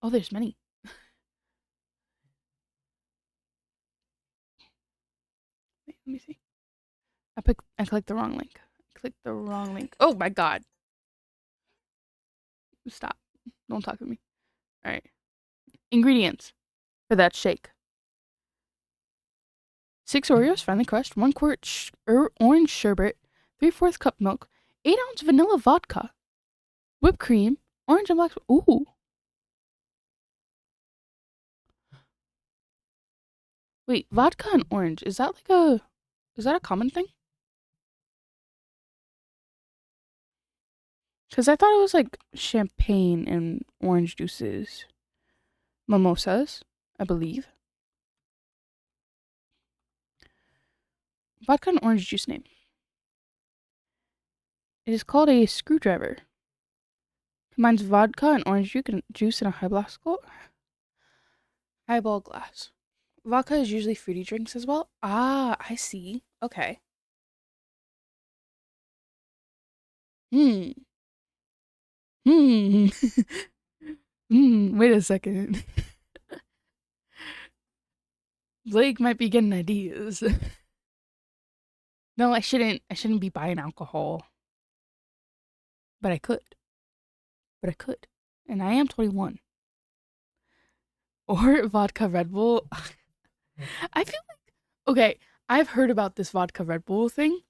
Oh, there's many. Wait, let me see. I clicked the wrong link. I clicked the wrong link. Oh my god. Stop. Don't talk to me. Alright. Ingredients for that shake. 6 Oreos, finely crushed, 1 quart orange sherbet, 3/4 cup milk, 8-ounce vanilla vodka, whipped cream, orange and black. Ooh. Wait, vodka and orange. Is that a common thing? Because I thought it was like champagne and orange juices. Mimosas, I believe. Vodka and orange juice name. It is called a screwdriver. Combines vodka and orange juice in a highball glass. Vodka is usually fruity drinks as well. Ah, I see. Okay. Hmm. Hmm. Wait a second. Blake might be getting ideas. No, I shouldn't be buying alcohol. But I could. But I could. And I am 21. Or vodka Red Bull. I feel like okay, I've heard about this vodka Red Bull thing.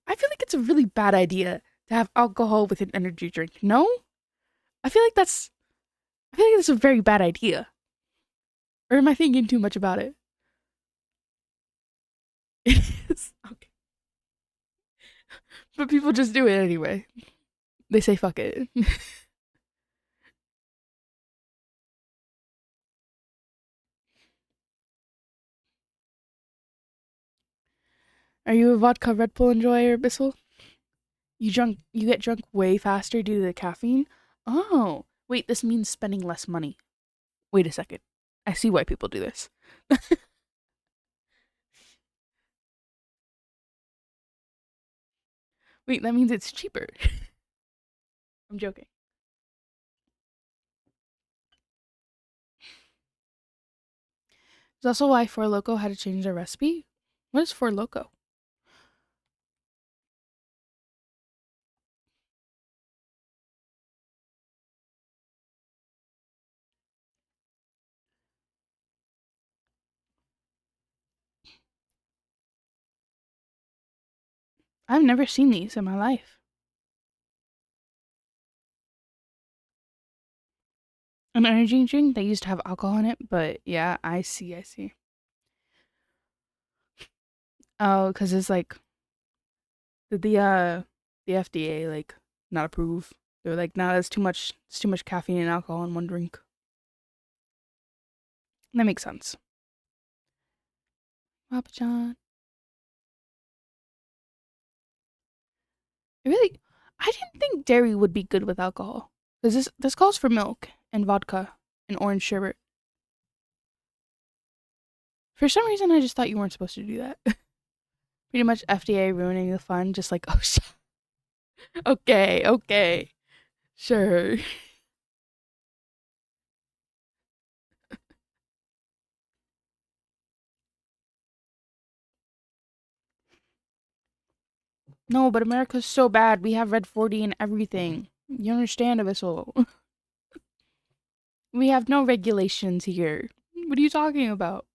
I feel like it's a really bad idea to have alcohol with an energy drink. No? I feel like that's a very bad idea. Or am I thinking too much about it? It is. Okay. But people just do it anyway. They say fuck it. Are you a vodka Red Bull enjoyer, Bissell? You get drunk way faster due to the caffeine? Oh. Wait, this means spending less money. Wait a second. I see why people do this. Wait, that means it's cheaper. I'm joking. It's also why Four Loco had to change their recipe. What is Four Loco? I've never seen these in my life. An energy drink, they used to have alcohol in it, but yeah, I see. Oh, because it's like, did the FDA like not approve? They're like, nah, it's too much caffeine and alcohol in one drink. That makes sense. Papa John. I really, I didn't think dairy would be good with alcohol. Because this calls for milk and vodka and orange sherbet. For some reason, I just thought you weren't supposed to do that. Pretty much FDA ruining the fun, just like, oh, okay, okay, sure. No, but America's so bad. We have Red 40 and everything. You understand, Abyssal? We have no regulations here. What are you talking about?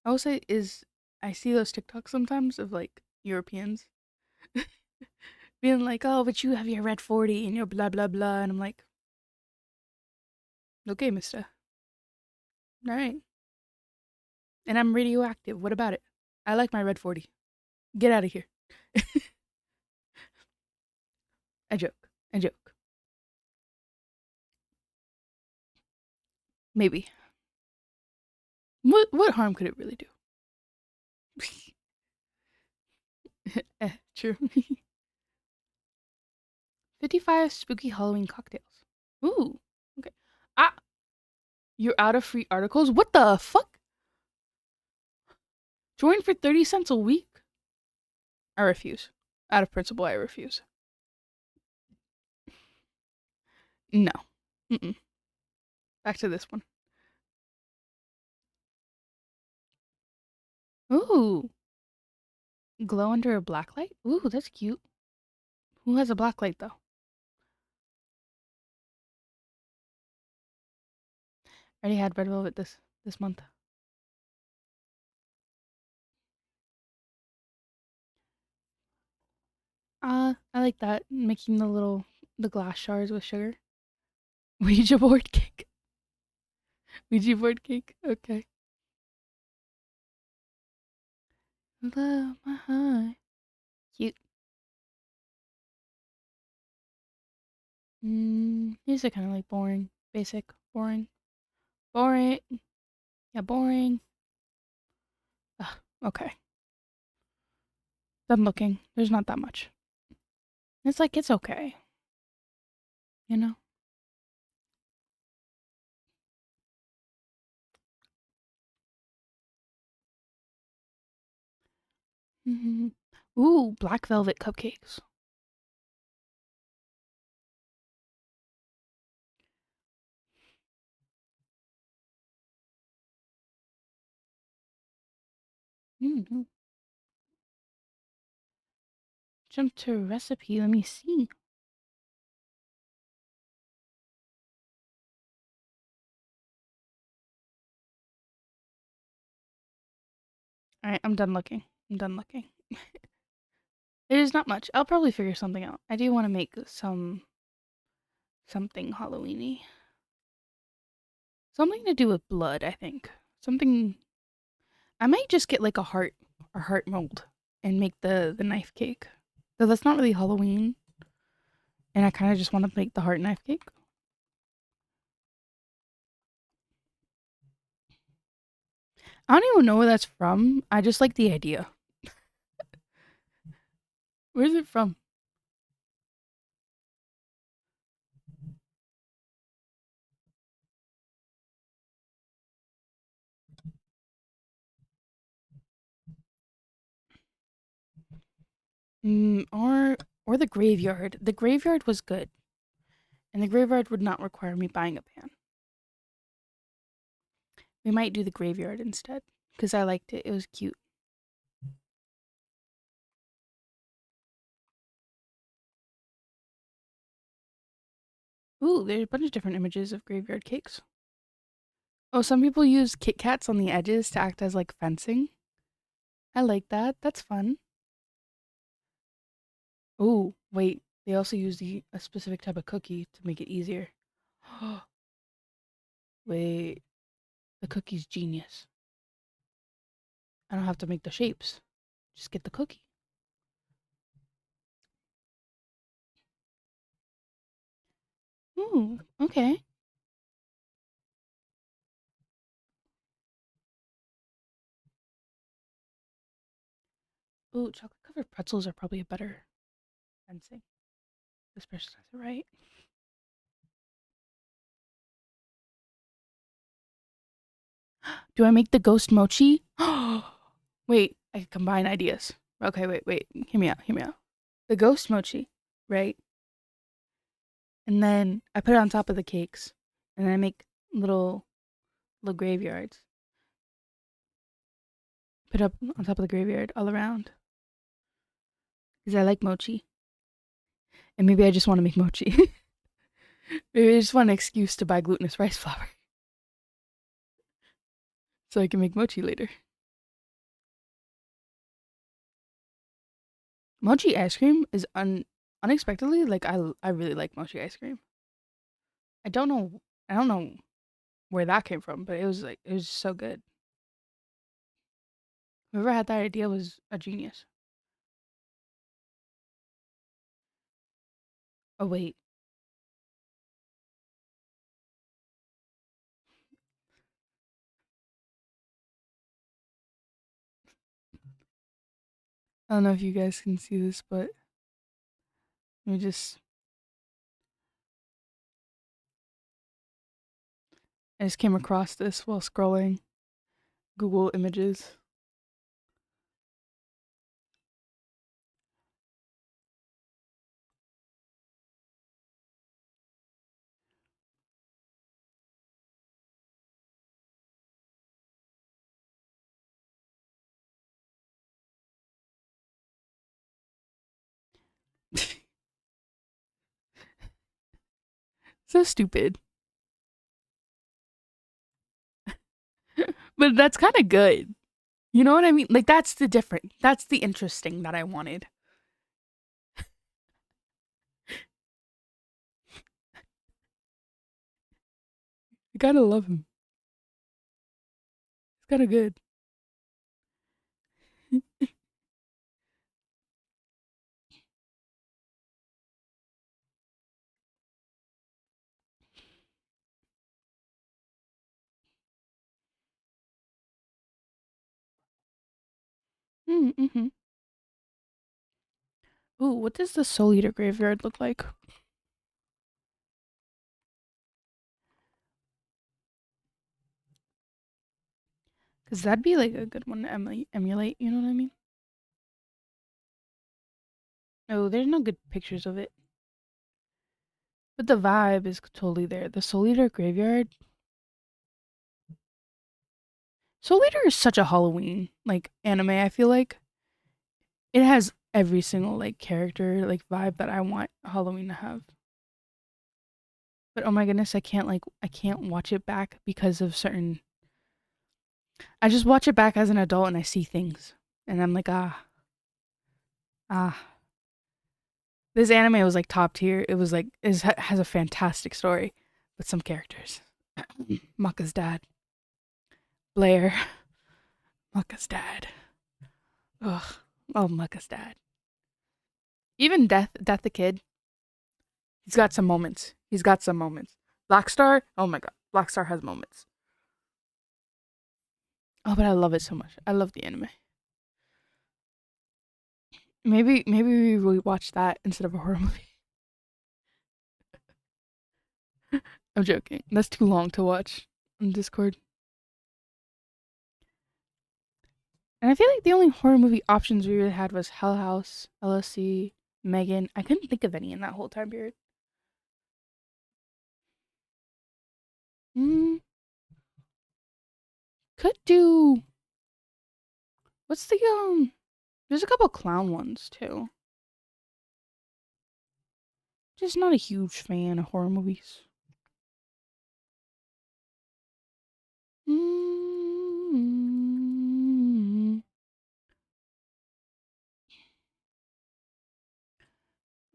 I will say is I see those TikToks sometimes of like Europeans being like, "Oh, but you have your Red 40 and your blah blah blah," and I'm like, "Okay, Mister. All right." And I'm radioactive. What about it? I like my Red 40. Get out of here. I joke. I joke. Maybe. What harm could it really do? True. 55 spooky Halloween cocktails. Ooh. Okay. Ah, you're out of free articles? What the fuck? Join for 30 cents a week? I refuse. Out of principle, I refuse. No. Mm-mm. Back to this one. Ooh. Glow under a black light? Ooh, that's cute. Who has a black light though? I already had red velvet this month. I like that. Making the glass shards with sugar. Ouija board cake. Ouija board cake. Okay. Love my heart. Cute. These are kind of like boring. Basic. Boring. Boring. Yeah, boring. Ugh, okay. Done looking. There's not that much. It's like, it's okay. You know? Ooh, black velvet cupcakes. Mm-hmm. Jump to recipe. Let me see. All right, I'm done looking. I'm done looking. It is not much. I'll probably figure something out. I do want to make something Halloweeny. Something to do with blood, I think. Something I might just get like a heart mold and make the knife cake. Though that's not really Halloween, and I kind of just want to make the heart knife cake. I don't even know where that's from. I just like the idea. Where's it from? Or the graveyard. The graveyard was good, and the graveyard would not require me buying a pan. We might do the graveyard instead because I liked it. It was cute. Ooh, there's a bunch of different images of graveyard cakes. Oh, some people use Kit Kats on the edges to act as like fencing. I like that. That's fun. Oh, wait. They also use a specific type of cookie to make it easier. Wait, the cookie's genius. I don't have to make the shapes. Just get the cookie. Ooh, okay. Ooh, chocolate covered pretzels are probably a better fencing. This person has it right. Do I make the ghost mochi? Wait, I can combine ideas. Okay, wait. Hear me out. Hear me out. The ghost mochi, right? And then I put it on top of the cakes, and then I make little graveyards. Put up on top of the graveyard all around because I like mochi, and maybe I just want to make mochi. Maybe I just want an excuse to buy glutinous rice flour so I can make mochi later. Mochi ice cream is unexpectedly like I really like mochi ice cream. I don't know I don't know where that came from, but it was so good. Whoever had that idea was a genius. Oh wait, I don't know if you guys can see this, but let me just. I just came across this while scrolling Google Images. So stupid. But that's kind of good. You know what I mean? Like, that's the different. That's the interesting that I wanted. I gotta love him. It's kind of good. Mm-hmm. Ooh, what does the Soul Eater graveyard look like? Because that'd be like a good one to emulate. You know what I mean? Oh, there's no good pictures of it. But the vibe is totally there. The Soul Eater graveyard. Soul Eater is such a Halloween like anime. I feel like it has every single like character like vibe that I want Halloween to have. But oh my goodness, I can't watch it back because of certain. I just watch it back as an adult and I see things, and I'm like ah. This anime was like top tier. It was like has a fantastic story, but some characters. Maka's dad, Blair, Maka's dad. Ugh. Oh, Maka's dad. Even Death the Kid. He's got some moments. He's got some moments. Black Star. Oh my god, Black Star has moments. Oh, but I love it so much. I love the anime. Maybe we watch that instead of a horror movie. I'm joking. That's too long to watch on Discord. And I feel like the only horror movie options we really had was Hell House, LSC, Megan. I couldn't think of any in that whole time period. Hmm. Could do. What's the? There's a couple clown ones too. Just not a huge fan of horror movies. Mm.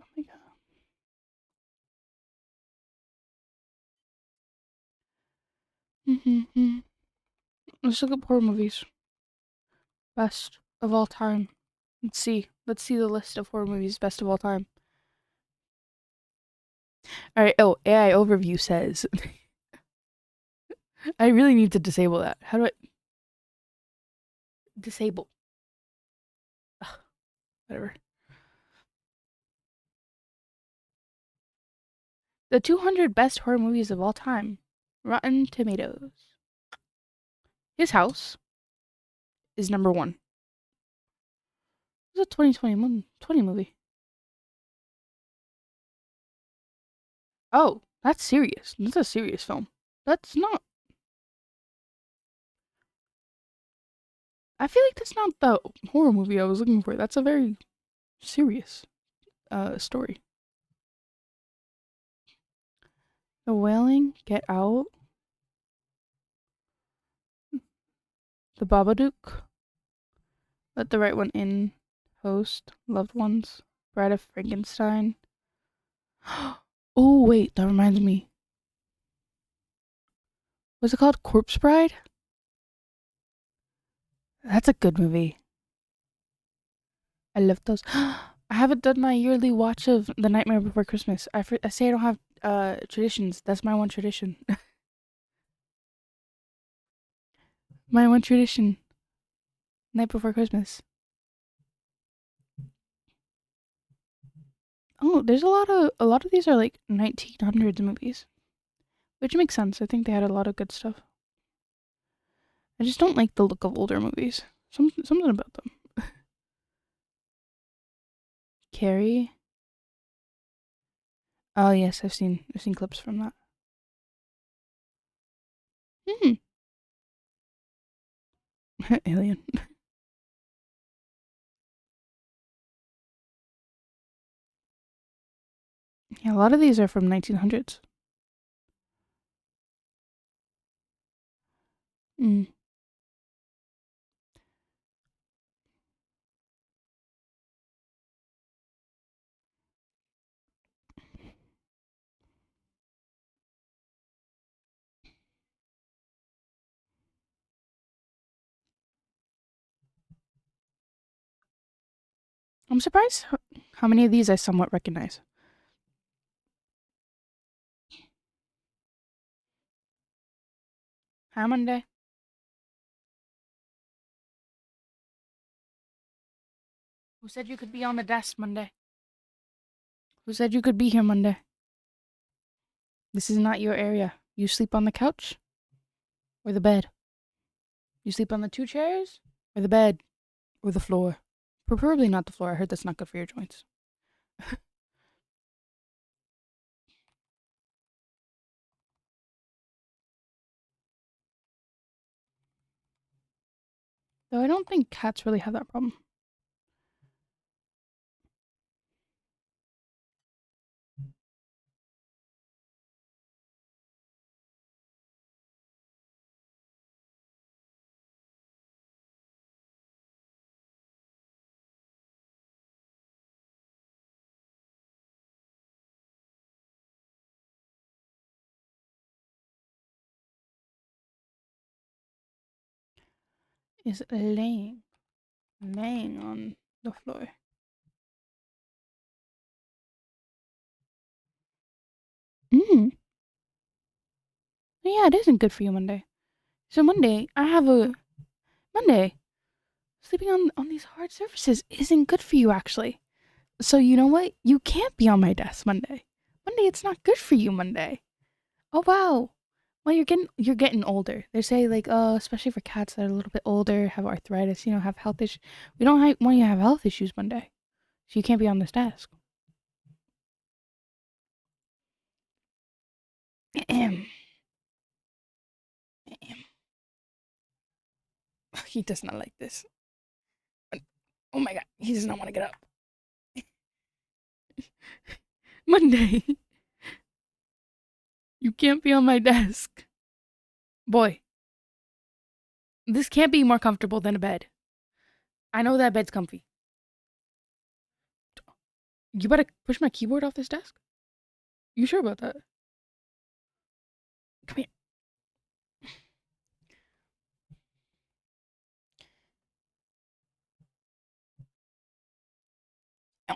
Oh my god. Mm-hmm. Let's look up horror movies. Best of all time. Let's see. Let's see the list of horror movies best of all time. All right. Oh, AI overview says I really need to disable that. How do I disable? Ugh, whatever. The 200 best horror movies of all time. Rotten Tomatoes. His House is number one. It's a 2020 movie. Oh, that's serious. That's a serious film. That's not. I feel like that's not the horror movie I was looking for. That's a very serious story. The Wailing, Get Out, The Babadook, Let the Right One In, Host, Loved Ones, Bride of Frankenstein. Oh wait, that reminds me. What's it called? Corpse Bride? That's a good movie. I love those. I haven't done my yearly watch of The Nightmare Before Christmas. I say I don't have traditions. That's my one tradition. My one tradition. Night Before Christmas. Oh, there's a lot of these are like 1900s movies, which makes sense. I think they had a lot of good stuff. I just don't like the look of older movies. Something about them. Carrie. Oh yes, I've seen clips from that. Hmm. Alien. Yeah, a lot of these are from 1900s. Mm. I'm surprised how many of these I somewhat recognize. Hi, Monday. Who said you could be on the desk Monday? Who said you could be here Monday? This is not your area. You sleep on the couch or the bed. You sleep on the two chairs or the bed or the floor. Preferably not the floor. I heard that's not good for your joints. Though I don't think cats really have that problem. Is laying on the floor. Mm. Yeah, it isn't good for you Monday. So Monday, I have a Monday. Sleeping on these hard surfaces isn't good for you actually. So you know what? You can't be on my desk Monday. Monday, it's not good for you Monday. Oh wow. Well, you're getting older. They say like, especially for cats that are a little bit older, have arthritis, have health issues. We don't want you to have health issues Monday, so you can't be on this desk. He does not like this. Oh my god, he does not want to get up. Monday, you can't be on my desk. Boy, this can't be more comfortable than a bed. I know that bed's comfy. You better push my keyboard off this desk. You sure about that? Come here. Ow.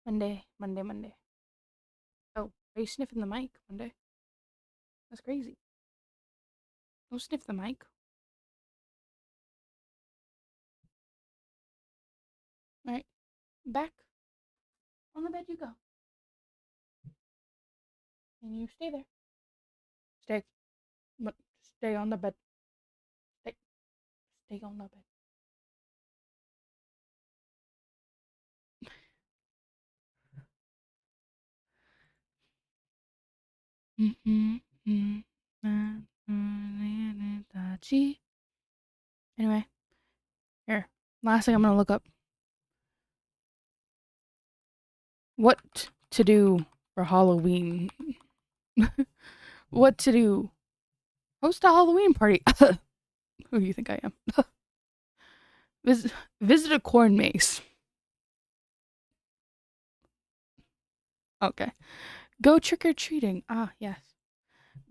Monday, Monday, Monday. Oh, are you sniffing the mic, Monday? That's crazy. Don't sniff the mic. All right, back on the bed you go. And you stay there. Stay. But stay on the bed. Stay. Stay on the bed. Anyway, here. Last thing I'm gonna look up. What to do for Halloween? What to do? Host a Halloween party. Who do you think I am? Visit a corn maze. Okay. Go trick or treating. Ah, yes.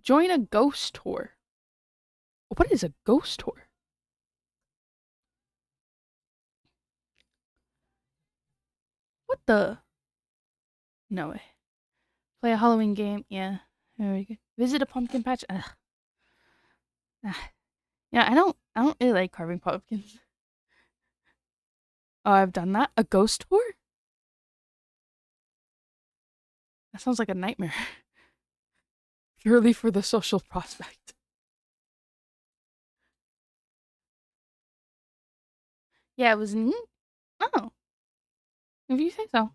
Join a ghost tour. What is a ghost tour? What the? No way. Play a Halloween game. Yeah. Very good. Visit a pumpkin patch. Ugh. Ah. Yeah, I don't really like carving pumpkins. Oh, I've done that. A ghost tour? That sounds like a nightmare. Purely for the social prospect. Yeah, it was neat. Oh, if you say so.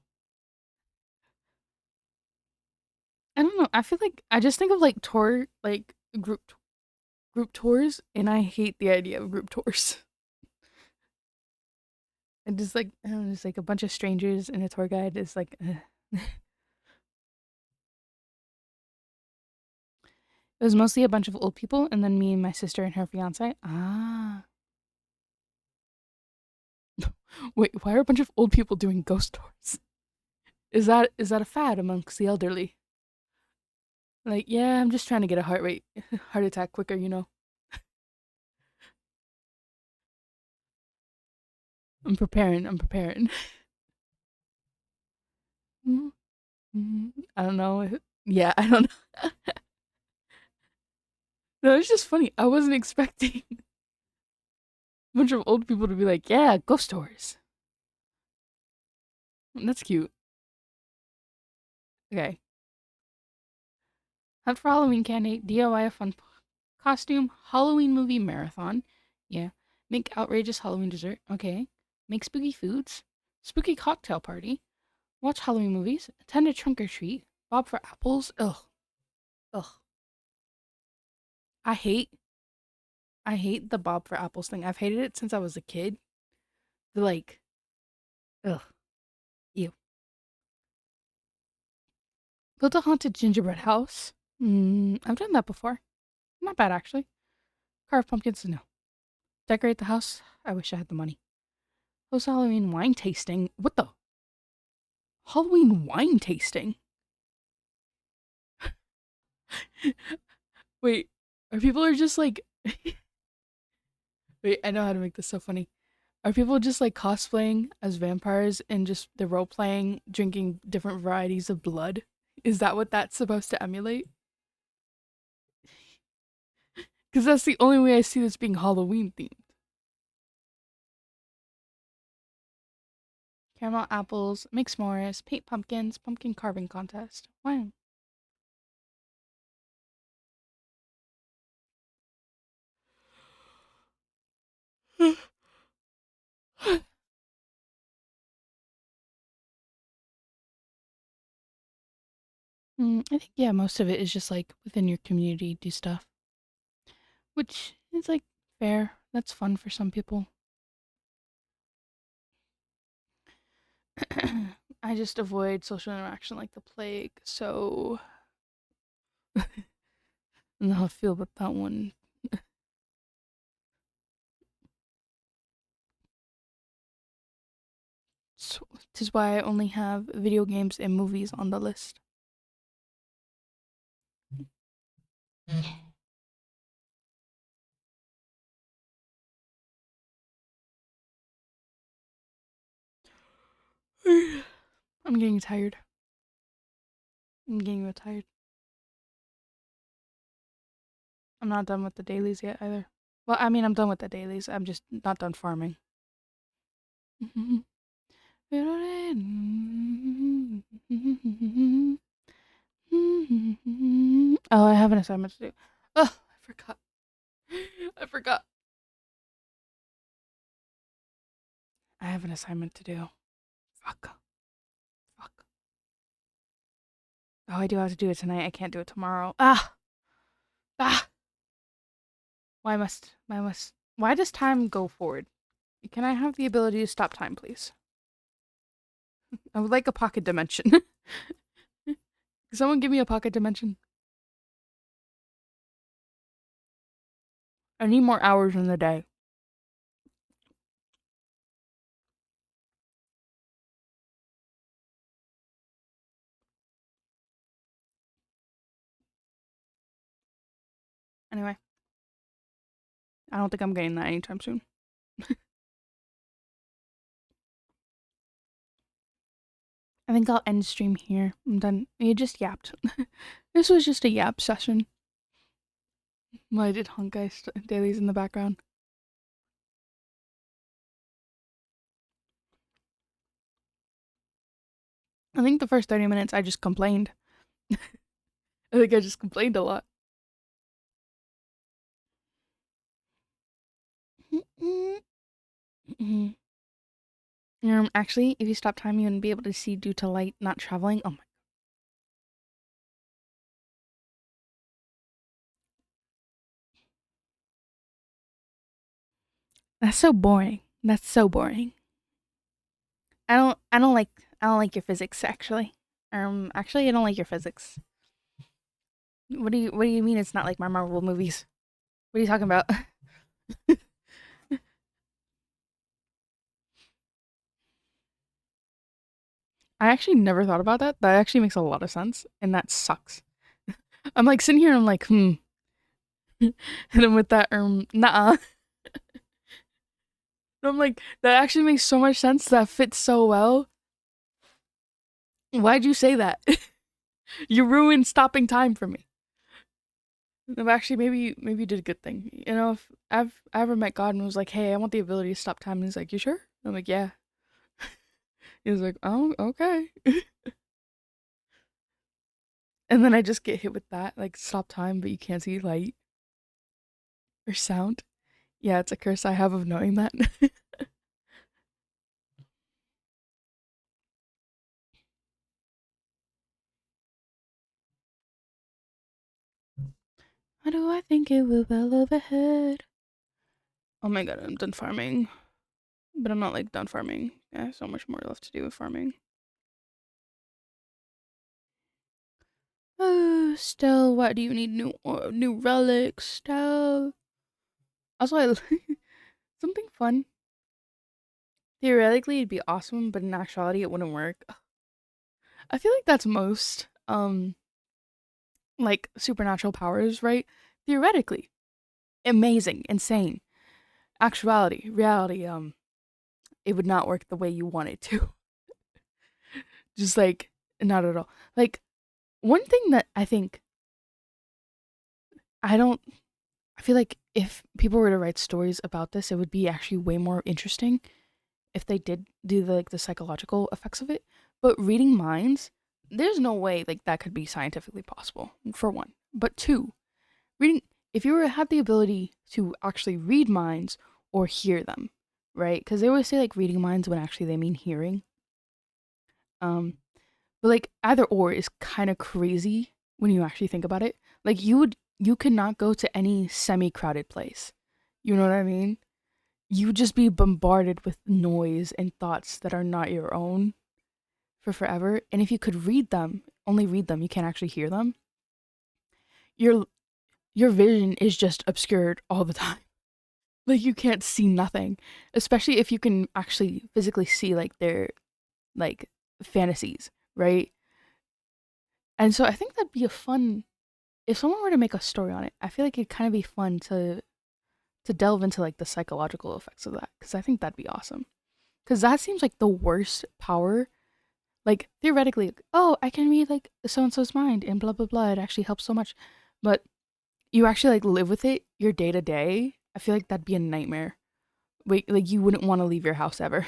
I don't know. I feel like I just think of like tour, like group tours, and I hate the idea of group tours. And just like I don't know, just like a bunch of strangers and a tour guide is like. It was mostly a bunch of old people, and then me and my sister and her fiance. Ah, wait, why are a bunch of old people doing ghost tours? Is that a fad amongst the elderly? Like, yeah, I'm just trying to get a heart attack quicker, you know. I'm preparing. I'm preparing. I don't know. Yeah, I don't know. No, it's just funny. I wasn't expecting a bunch of old people to be like, yeah, ghost tours. That's cute. Okay. Hunt for Halloween candy, DIY a fun costume, Halloween movie marathon. Yeah. Make outrageous Halloween dessert. Okay. Make spooky foods. Spooky cocktail party. Watch Halloween movies. Attend a trunk or treat. Bob for apples. Ugh. Ugh. I hate I hate the Bob for apples thing. I've hated it since I was a kid. The like, ugh, ew. Build a haunted gingerbread house. I've done that before. Not bad actually. Carve pumpkins. No. Decorate the house. I wish I had the money. Host Halloween wine tasting. What the Halloween wine tasting? Wait, are people are just like wait, I know how to make this so funny. Are people just like cosplaying as vampires and just the role playing, drinking different varieties of blood? Is that what that's supposed to emulate? Because that's the only way I see this being Halloween themed. Caramel apples, make s'mores, paint pumpkins, pumpkin carving contest. Wow. I think, yeah, most of it is just like within your community, do stuff, which is like fair. That's fun for some people. I just avoid social interaction like the plague, so I don't know how I feel about that one. So, this is why I only have video games and movies on the list. I'm getting tired. I'm getting real tired. I'm not done with the dailies yet either. Well, I mean, I'm done with the dailies. I'm just not done farming. Oh, I have an assignment to do. Oh, I forgot. I forgot. I have an assignment to do. Fuck. Fuck. Oh, I do have to do it tonight. I can't do it tomorrow. Ah! Ah! Why does time go forward? Can I have the ability to stop time, please? I would like a pocket dimension. Can someone give me a pocket dimension? I need more hours in the day. Anyway, I don't think I'm getting that anytime soon. I think I'll end stream here. I'm done. You just yapped. This was just a yap session. Well, I did Honkai dailies in the background. I think the first 30 minutes I just complained. I think I just complained a lot. Actually, if you stop time, you wouldn't be able to see due to light not traveling. Oh my, that's so boring. That's so boring. I don't like your physics actually. Actually, I don't like your physics. What do you mean it's not like my Marvel movies? What are you talking about? I actually never thought about that. That actually makes a lot of sense, and that sucks. I'm like sitting here, I'm like, and then with that, nah. I'm like, that actually makes so much sense. That fits so well. Why'd you say that? You ruined stopping time for me. No, actually, maybe you did a good thing. You know, if I ever met God and was like, "Hey, I want the ability to stop time," and he's like, "You sure?" I'm like, "Yeah." He was like, "Oh, okay." And then I just get hit with that, like stop time, but you can't see light or sound. Yeah, it's a curse I have of knowing that. How do I think it will well overhead? Oh my god, I'm done farming. But I'm not like done farming. I have so much more left to do with farming. Oh, Stell, why do you need new relics, Stell? Also, something fun. Theoretically, it'd be awesome, but in actuality, it wouldn't work. I feel like that's most like supernatural powers, right? Theoretically, amazing, insane. Actuality, reality, it would not work the way you want it to. Just like not at all. Like one thing that I think I don't I feel like if people were to write stories about this, it would be actually way more interesting if they did do the psychological effects of it. But reading minds, there's no way like that could be scientifically possible. For one, but two, reading if you were had the ability to actually read minds or hear them, right? Because they always say like reading minds when actually they mean hearing. Um, but like either or is kind of crazy when you actually think about it. Like you could not go to any semi-crowded place. You know what I mean? You would just be bombarded with noise and thoughts that are not your own for forever. And if you could read them, only read them, you can't actually hear them. Your your vision is just obscured all the time. Like you can't see nothing, especially if you can actually physically see like their like fantasies, right? And so I think that'd be a fun if someone were to make a story on it. I feel like it'd kind of be fun to delve into like the psychological effects of that because I think that'd be awesome. Because that seems like the worst power. Like theoretically, like, oh, I can read like so and so's mind and blah blah blah. It actually helps so much, but you actually like live with it your day to day. I feel like that'd be a nightmare. Wait, like you wouldn't want to leave your house ever.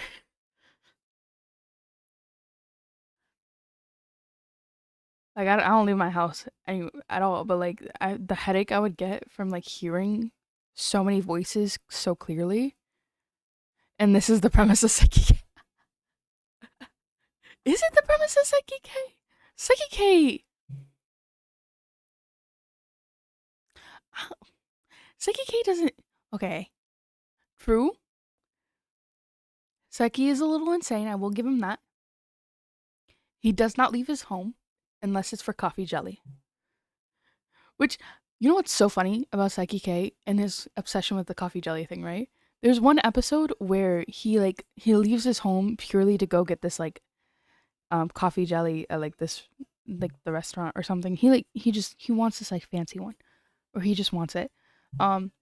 Like I don't leave my house at all. But like the headache I would get from like hearing so many voices so clearly. And this is the premise of Psyche. Is it the premise of Psyche K? Psyche K. Psyche K doesn't. Okay, true. Psyche is a little insane. I will give him that. He does not leave his home unless it's for coffee jelly. Which, you know what's so funny about Psyche K and his obsession with the coffee jelly thing, right? There's one episode where he leaves his home purely to go get this like coffee jelly at like this like the restaurant or something. He wants this like fancy one or he just wants it. Um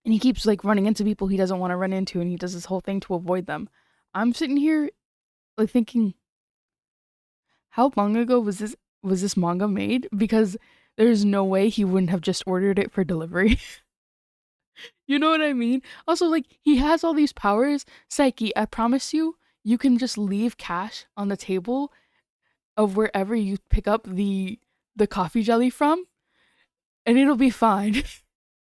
and he keeps like running into people he doesn't want to run into and he does this whole thing to avoid them. I'm sitting here like thinking how long ago was this manga made? Because there's no way he wouldn't have just ordered it for delivery. You know what I mean? Also, like he has all these powers. Psyche, I promise you, you can just leave cash on the table of wherever you pick up the coffee jelly from, and it'll be fine.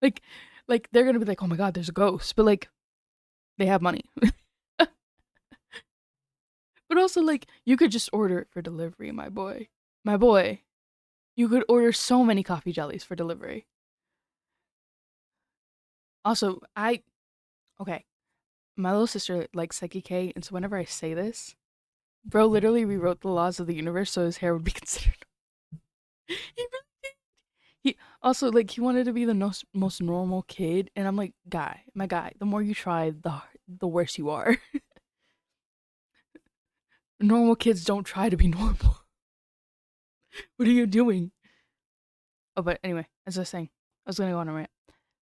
like like they're gonna be like, oh my god, there's a ghost, but like they have money. But also like you could just order it for delivery, my boy. My boy. You could order so many coffee jellies for delivery. Also, I okay. My little sister likes Psyche K, and so whenever I say this, bro literally rewrote the laws of the universe so his hair would be considered. he really did. He also like he wanted to be the most normal kid, and I'm like, guy, my guy. The more you try, the worse you are. Normal kids don't try to be normal. What are you doing? Oh, but anyway, as I was saying, I was gonna go on a rant.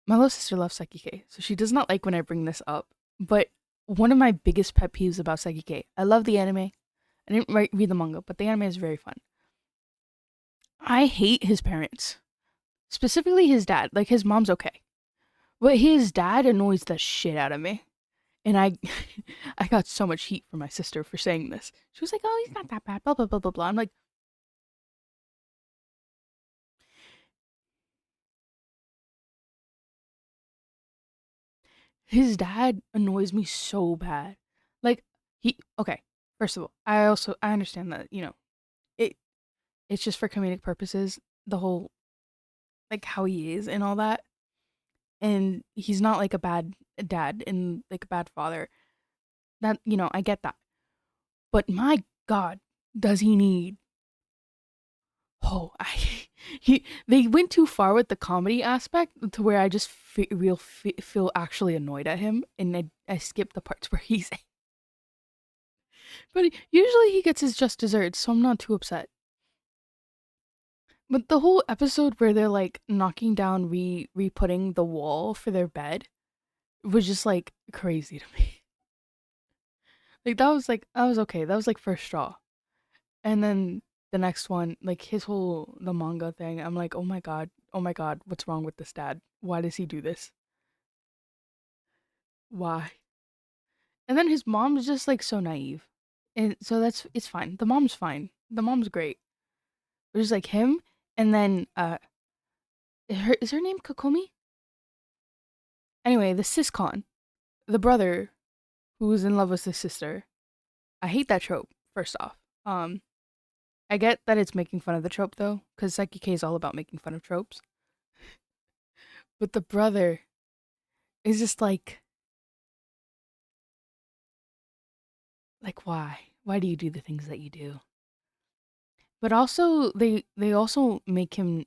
My little sister loves Psyche K, so she does not like when I bring this up. But one of my biggest pet peeves about Psyche K, I love the anime. I didn't read the manga, but the anime is very fun. I hate his parents, specifically his dad. Like his mom's okay, but his dad annoys the shit out of me. And I, I got so much heat from my sister for saying this. She was like, "Oh, he's not that bad." Blah blah blah blah blah. I'm like, his dad annoys me so bad. Like he okay. First of all, I understand that it it's just for comedic purposes. The whole like how he is and all that, and he's not like a bad dad and like a bad father. That I get that, but my God, does he need? Oh, I he they went too far with the comedy aspect to where I just feel actually annoyed at him, and I skip the parts where he's. But usually he gets his just desserts, so I'm not too upset. But the whole episode where they're like knocking down, re-putting the wall for their bed was just like crazy to me. That was okay. That was like first straw. And then the next one, like his whole the manga thing, I'm like, oh my god, what's wrong with this dad? Why does he do this? Why? And then his mom's just like so naive. And so it's fine. The mom's fine. The mom's great. It was just like him and then is her name Kokomi? Anyway, the siscon, the brother who was in love with his sister. I hate that trope, first off. Um I get that it's making fun of the trope though, because Psyche K is all about making fun of tropes. But the brother is just like why? Why do you do the things that you do? But also they also make him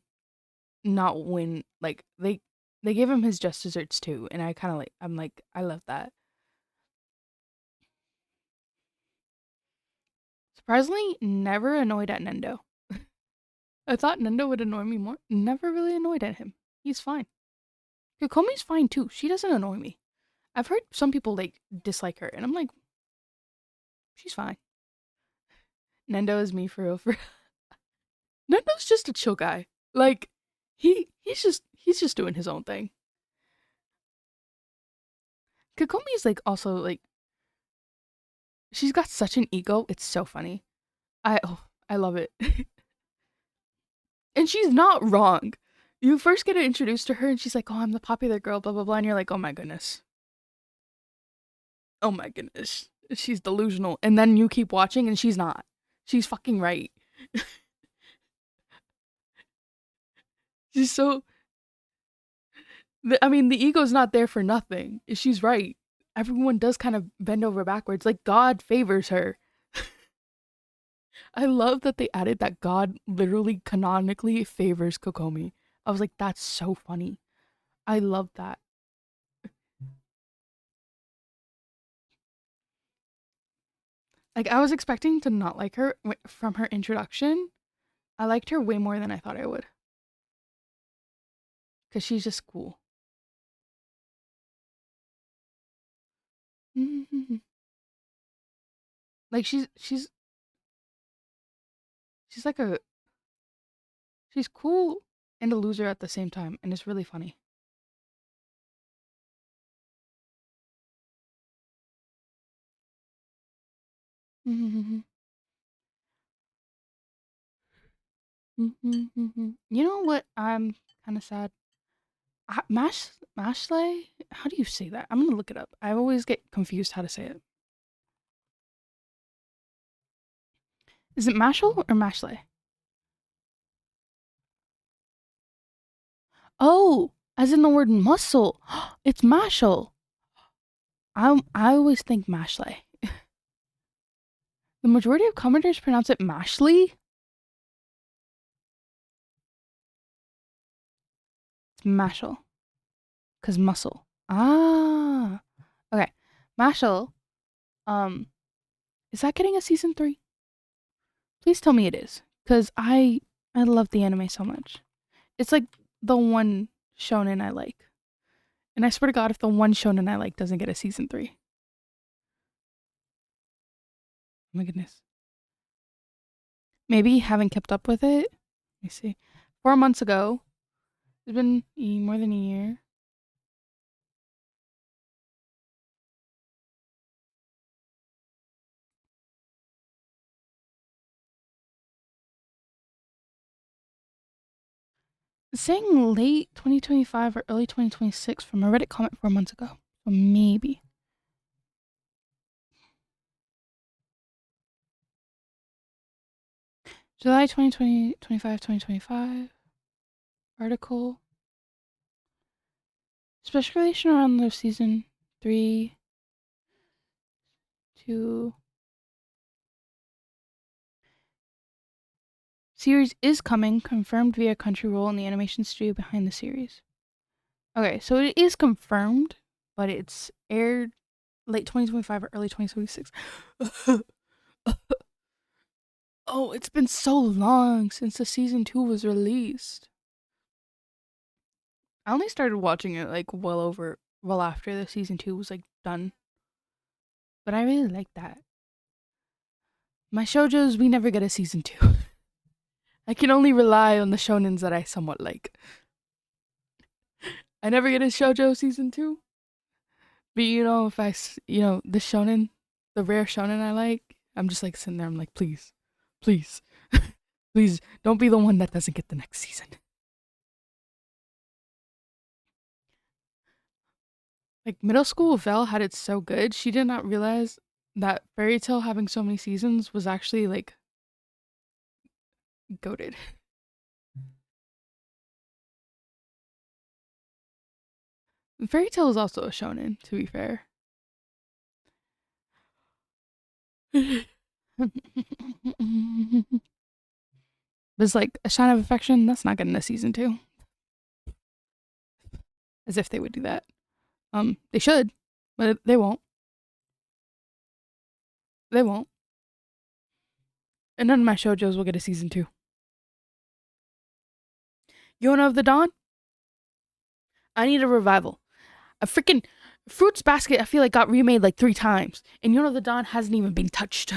not win like they give him his just desserts too, and I kind of like I'm like I love that. Surprisingly, never annoyed at Nendo. I thought Nendo would annoy me more. Never really annoyed at him. He's fine. Kokomi's fine too. She doesn't annoy me. I've heard some people like dislike her, and I'm like, she's fine. Nendo is me for real. For Nendo's just a chill guy. Like he's just doing his own thing. Kokomi's like also like she's got such an ego. It's so funny. I love it. And she's not wrong. You first get introduced to her and she's like, "Oh, I'm the popular girl, blah blah blah." And you're like, "Oh my goodness. Oh my goodness. She's delusional." And then you keep watching and she's not. She's fucking right. She's so I mean, the ego's not there for nothing. She's right. Everyone does kind of bend over backwards. Like God favors her. I love that they added that God literally canonically favors Kokomi. I was like, that's so funny. I love that. Like I was expecting to not like her from her introduction. I liked her way more than I thought I would because she's just cool. Like she's like a she's cool and a loser at the same time, and it's really funny. You know what? I'm kind of sad. Mashley? How do you say that? I'm gonna look it up. I always get confused how to say it. Is it Mashal or Mashley? Oh, as in the word muscle. It's Mashal. I always think Mashley. The majority of commenters pronounce it Mashley. It's Mashal. Cause muscle. Ah. Okay. Mashal. Um, is that getting a season 3? Please tell me it is. Cause I love the anime so much. It's like the one shonen I like. And I swear to God, if the one shonen I like doesn't get a season 3. Oh my goodness. Maybe haven't kept up with it. Let me see. 4 months ago. It's been more than a year. It's saying late 2025 or early 2026 from a Reddit comment 4 months ago. So maybe. July 2020, 2025 article. Speculation around the season 3 to series is coming, confirmed via Crunchyroll and the animation studio behind the series. Okay, so it is confirmed, but it's aired late 2025 or early 2026. Oh, it's been so long since the season 2 was released. I only started watching it like well after the season 2 was like done. But I really like that. My shoujos, we never get a season 2. I can only rely on the shonens that I somewhat like. I never get a shoujo season 2. But if the shonen, the rare shonen I like, I'm just like sitting there, I'm like, please, please, please don't be the one that doesn't get the next season. Like middle school Vel had it so good, she did not realize that Fairy Tail having so many seasons was actually like goated. Fairy Tail is also a shonen, to be fair. But it's like a shine of affection, that's not getting a season 2. As if they would do that. They should, but they won't. They won't. And none of my shoujos will get a season 2. Yona of the Dawn? I need a revival. A freaking Fruits Basket, I feel like got remade like 3 times, and Yona of the Dawn hasn't even been touched.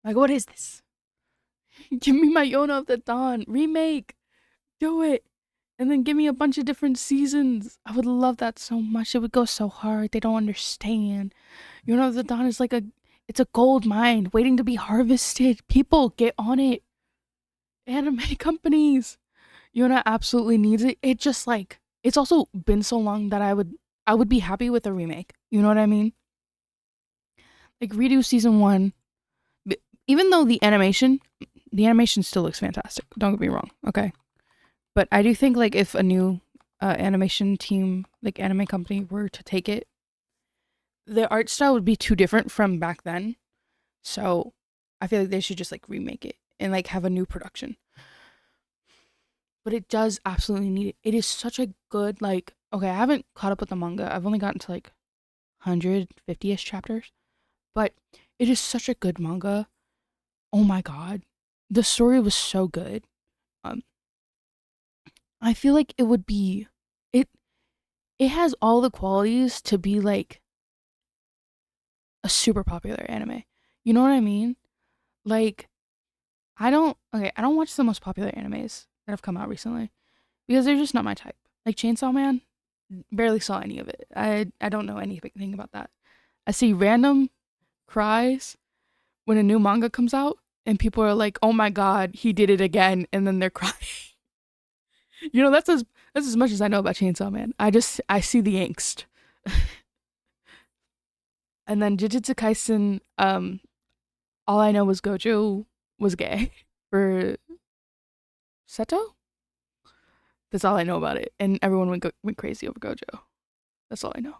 Like, what is this? Give me my Yona of the Dawn remake. Do it. And then give me a bunch of different seasons. I would love that so much. It would go so hard. They don't understand. Yona of the Dawn is like it's a gold mine waiting to be harvested. People, get on it. Anime companies. Yona absolutely needs it. It just like it's also been so long that I would be happy with a remake. You know what I mean? Like redo season 1. Even though the animation still looks fantastic. Don't get me wrong. Okay. But I do think like if a new animation team, like anime company were to take it, the art style would be too different from back then. So I feel like they should just like remake it and like have a new production. But it does absolutely need it. It is such a good like okay, I haven't caught up with the manga. I've only gotten to like 150ish chapters. But it is such a good manga. Oh my god. The story was so good. Um I feel like it would be it it has all the qualities to be like a super popular anime. You know what I mean? Like I don't watch the most popular animes that have come out recently because they're just not my type. Like Chainsaw Man, barely saw any of it. I don't know anything about that. I see random cries when a new manga comes out and people are like, "Oh my god, he did it again," and then they're crying. That's as much as I know about Chainsaw Man. I see the angst. And then Jujutsu Kaisen, all I know was Gojo was gay for Seto. That's all I know about it, and everyone went crazy over Gojo. That's all I know.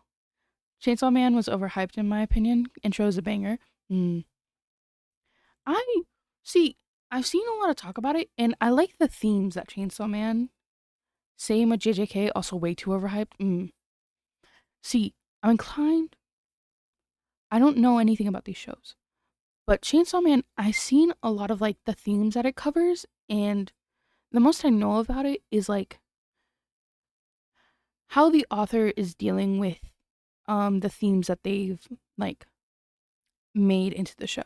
Chainsaw Man was overhyped in my opinion. Intro is a banger. Mm. I see. I've seen a lot of talk about it, and I like the themes that Chainsaw Man. Same with JJK, also way too overhyped. See, I'm inclined. I don't know anything about these shows, but Chainsaw Man, I've seen a lot of like the themes that it covers, and the most I know about it is like how the author is dealing with the themes that they've like made into the show,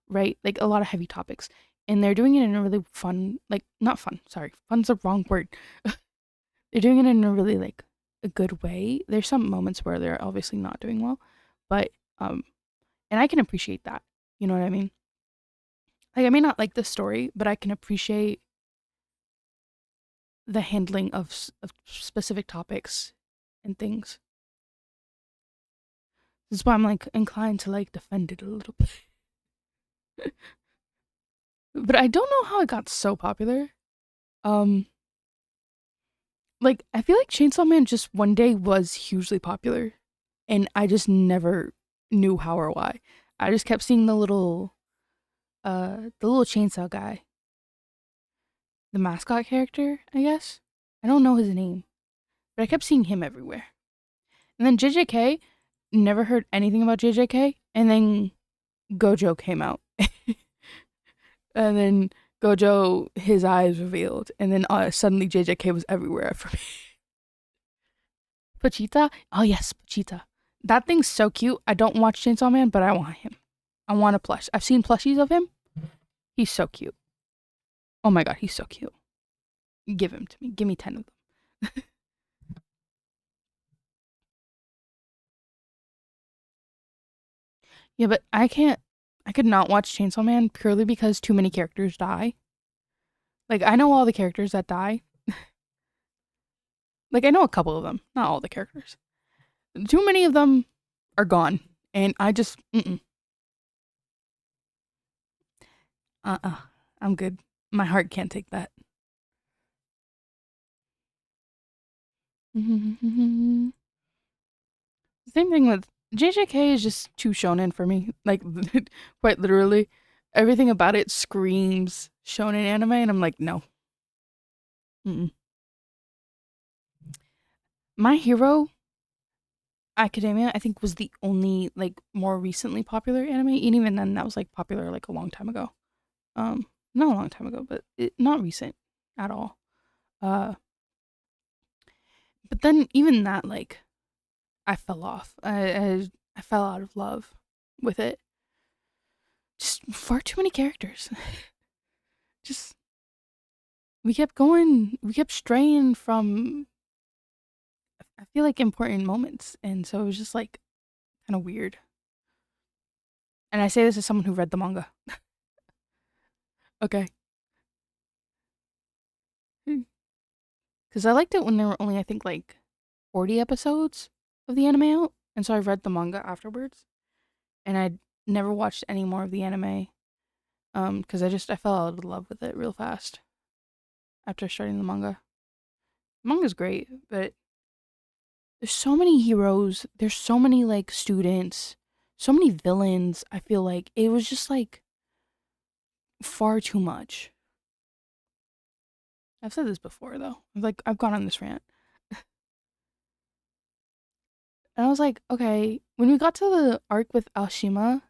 right? Like a lot of heavy topics. And they're doing it in a really fun, like not fun, sorry, fun's the wrong word. They're doing it in a really like a good way. There's some moments where they're obviously not doing well, but and I can appreciate that. You know what I mean? Like I may not like the story, but I can appreciate the handling of specific topics and things. This is why I'm like inclined to like defend it a little bit. But I don't know how it got so popular. Um like I feel like Chainsaw Man just one day was hugely popular and I just never knew how or why. I just kept seeing the little chainsaw guy, the mascot character, I guess. I don't know his name, but I kept seeing him everywhere. And then JJK, never heard anything about JJK, and then Gojo came out. And then Gojo, his eyes revealed, and then suddenly JJK was everywhere for me. Pochita? Oh yes, Pochita. That thing's so cute. I don't watch Chainsaw Man, but I want him. I want a plush. I've seen plushies of him. He's so cute. Oh my god, he's so cute. Give him to me. Give me 10 of them. Yeah, but I could not watch Chainsaw Man purely because too many characters die. Like, I know all the characters that die. Like, I know a couple of them, not all the characters. Too many of them are gone. And I just, uh. I'm good. My heart can't take that. Same thing with JJK is just too shonen for me. Like, quite literally. Everything about it screams shonen anime, and I'm like, no. Mm-mm. My Hero Academia, I think, was the only like more recently popular anime, and even then, that was like popular like a long time ago. Not a long time ago, but not recent at all. Uh, but then even that, like, I fell off. I fell out of love with it. Just far too many characters. Just we kept going. We kept straying from. I feel like important moments, and so it was just like kind of weird. And I say this as someone who read the manga. Okay. Because I liked it when there were only, I think, like 40 episodes of the anime out. And so I read the manga afterwards. And I never watched any more of the anime. Because I fell out of love with it real fast after starting the manga. The manga's great, but there's so many heroes. There's so many, like, students. So many villains. I feel like it was just, like, far too much. I've said this before, though. I've gone on this rant. And I was like, okay, when we got to the arc with Aoshima,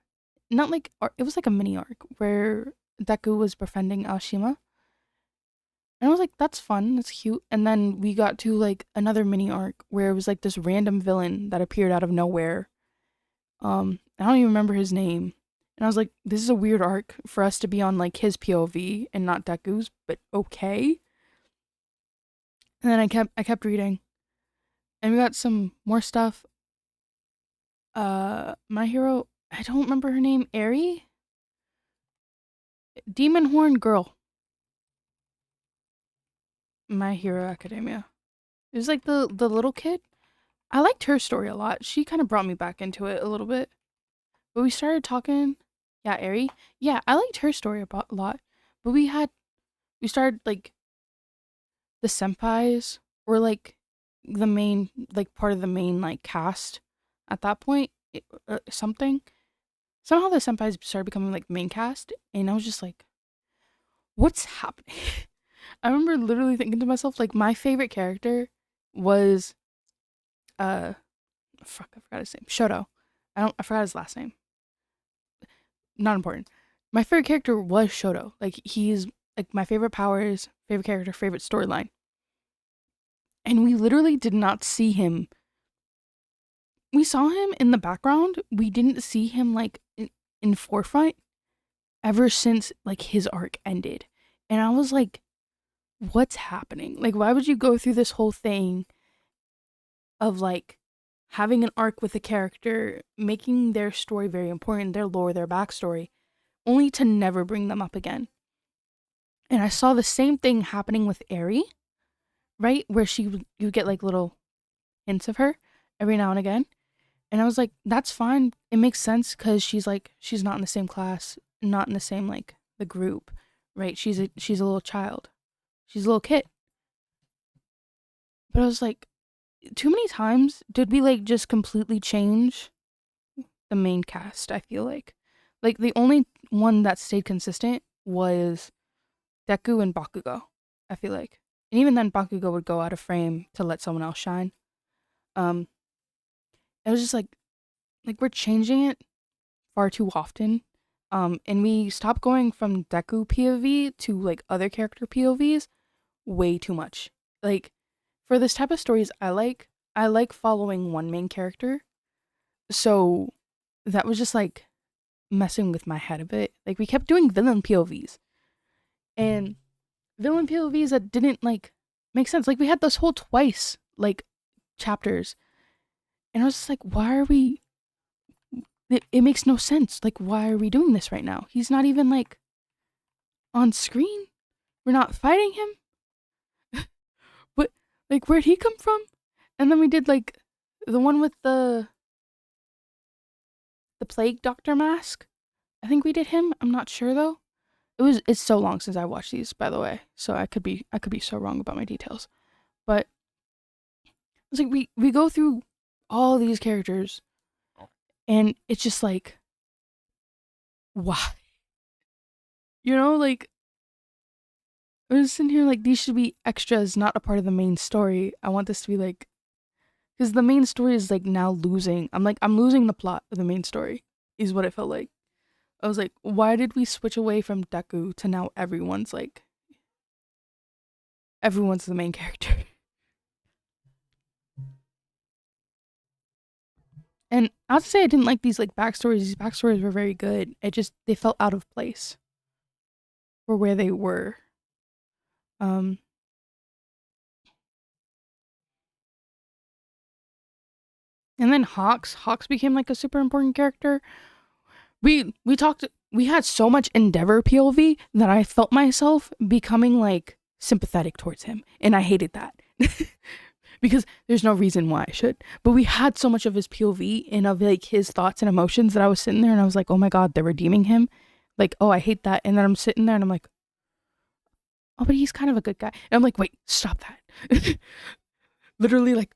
not like it was like a mini arc where Deku was befriending Aoshima. And I was like, that's fun, that's cute. And then we got to like another mini arc where it was like this random villain that appeared out of nowhere. I don't even remember his name. And I was like, this is a weird arc for us to be on like his POV and not Deku's, but okay. And then I kept reading. And we got some more stuff. My Hero I don't remember her name. Eri? Demon Horn Girl. My Hero Academia. It was like the little kid. I liked her story a lot. She kind of brought me back into it a little bit. But we started talking. Yeah, Eri. Yeah, I liked her story a lot. But we started like the senpais were like the main, like part of the main like cast at that point. Something. Somehow the senpais started becoming like main cast. And I was just like, what's happening? I remember literally thinking to myself, like, my favorite character was, fuck, I forgot his name. Shoto. I forgot his last name. Not important. My favorite character was Shoto. Like, he's, like, my favorite powers, favorite character, favorite storyline. And we literally did not see him. We saw him in the background. We didn't see him, like, in forefront ever since, like, his arc ended. And I was like, what's happening? Like, why would you go through this whole thing of, like, having an arc with a character, making their story very important, their lore, their backstory, only to never bring them up again? And I saw the same thing happening with Eri, right? Where you get like little hints of her every now and again. And I was like, that's fine. It makes sense because she's not in the same class, not in the same like the group, right? She's a little child. She's a little kid. But I was like, too many times did we like just completely change the main cast? I feel like the only one that stayed consistent was Deku and Bakugo. I feel like, and even then, Bakugo would go out of frame to let someone else shine. Um, it was just like we're changing it far too often. And we stopped going from Deku POV to like other character POVs way too much. Like for this type of stories, I like following one main character. So that was just like messing with my head a bit. Like we kept doing villain POVs and villain POVs that didn't like make sense. Like we had this whole twice like chapters, and I was just like, why are we? It makes no sense. Like why are we doing this right now? He's not even like on screen. We're not fighting him. What? Like where'd he come from? And then we did like the one with the plague doctor mask. I think we did him. I'm not sure though. It's so long since I watched these, by the way. So I could be so wrong about my details. But it's like we go through all these characters and it's just like why? You know, like I was sitting here like these should be extras, not a part of the main story. I want this to be like because the main story is like now losing. I'm losing the plot of the main story, is what it felt like. I was like, why did we switch away from Deku to now everyone's the main character? And not to say I didn't like these like backstories. These backstories were very good. It just they felt out of place for where they were. Um, and then Hawks became like a super important character. We talked. We had so much Endeavor POV that I felt myself becoming like sympathetic towards him, and I hated that. Because there's no reason why I should. But we had so much of his POV and of like his thoughts and emotions that I was sitting there and I was like, oh my god, they're redeeming him. Like, oh, I hate that. And then I'm sitting there and I'm like, oh, but he's kind of a good guy. And I'm like, wait, stop that. literally, like,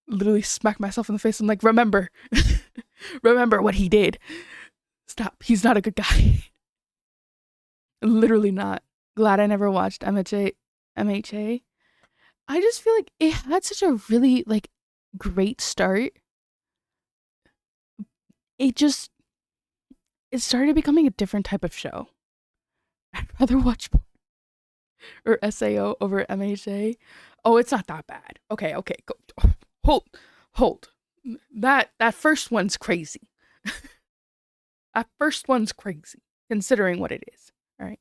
literally smack myself in the face. I'm like, remember, remember what he did. Stop. He's not a good guy. Literally not. Glad I never watched MHA. I just feel like it had such a really like great start. It just it started becoming a different type of show. I'd rather watch or SAO over MHA. Oh, it's not that bad. Okay, go. Hold. That first one's crazy. That first one's crazy, considering what it is. All right.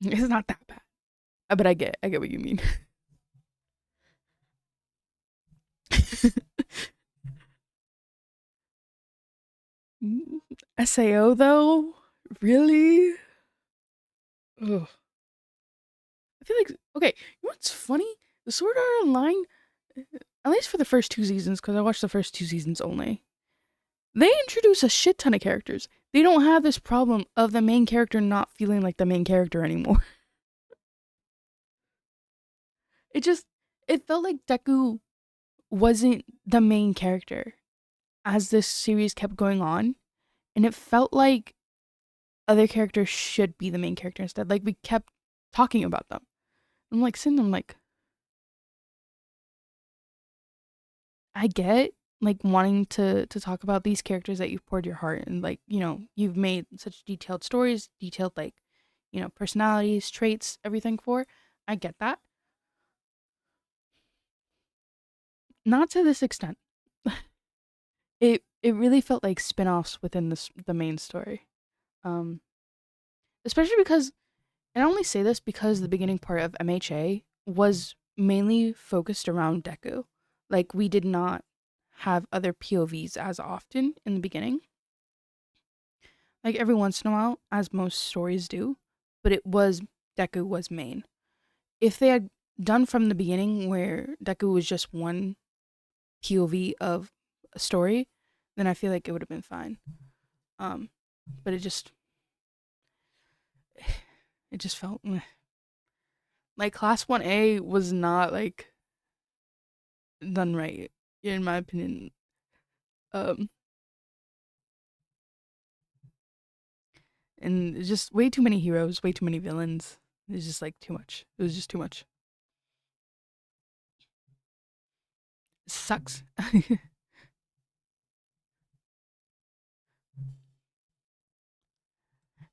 It's not that bad. But I get what you mean. SAO though? Really? Ugh. I feel like okay, you know what's funny? The Sword Art Online, at least for the first two seasons, because I watched the first two seasons only, they introduce a shit ton of characters. They don't have this problem of the main character not feeling like the main character anymore. It just it felt like Deku wasn't the main character as this series kept going on, and it felt like other characters should be the main character instead. Like we kept talking about them. I'm like sitting, I'm like, I get like wanting to talk about these characters that you've poured your heart and like, you've made such detailed stories, detailed like, personalities, traits, everything for. I get that. Not to this extent. It really felt like spin-offs within the main story. Um Especially because, and I only say this because the beginning part of MHA was mainly focused around Deku. Like we did not have other POVs as often in the beginning. Like every once in a while, as most stories do, but it was Deku was main. If they had done from the beginning where Deku was just one POV of a story, then I feel like it would have been fine. Um, but it just felt like Class 1A was not like done right in my opinion. Um, and it's just way too many heroes, way too many villains. It's just like too much. It was just too much. It sucks.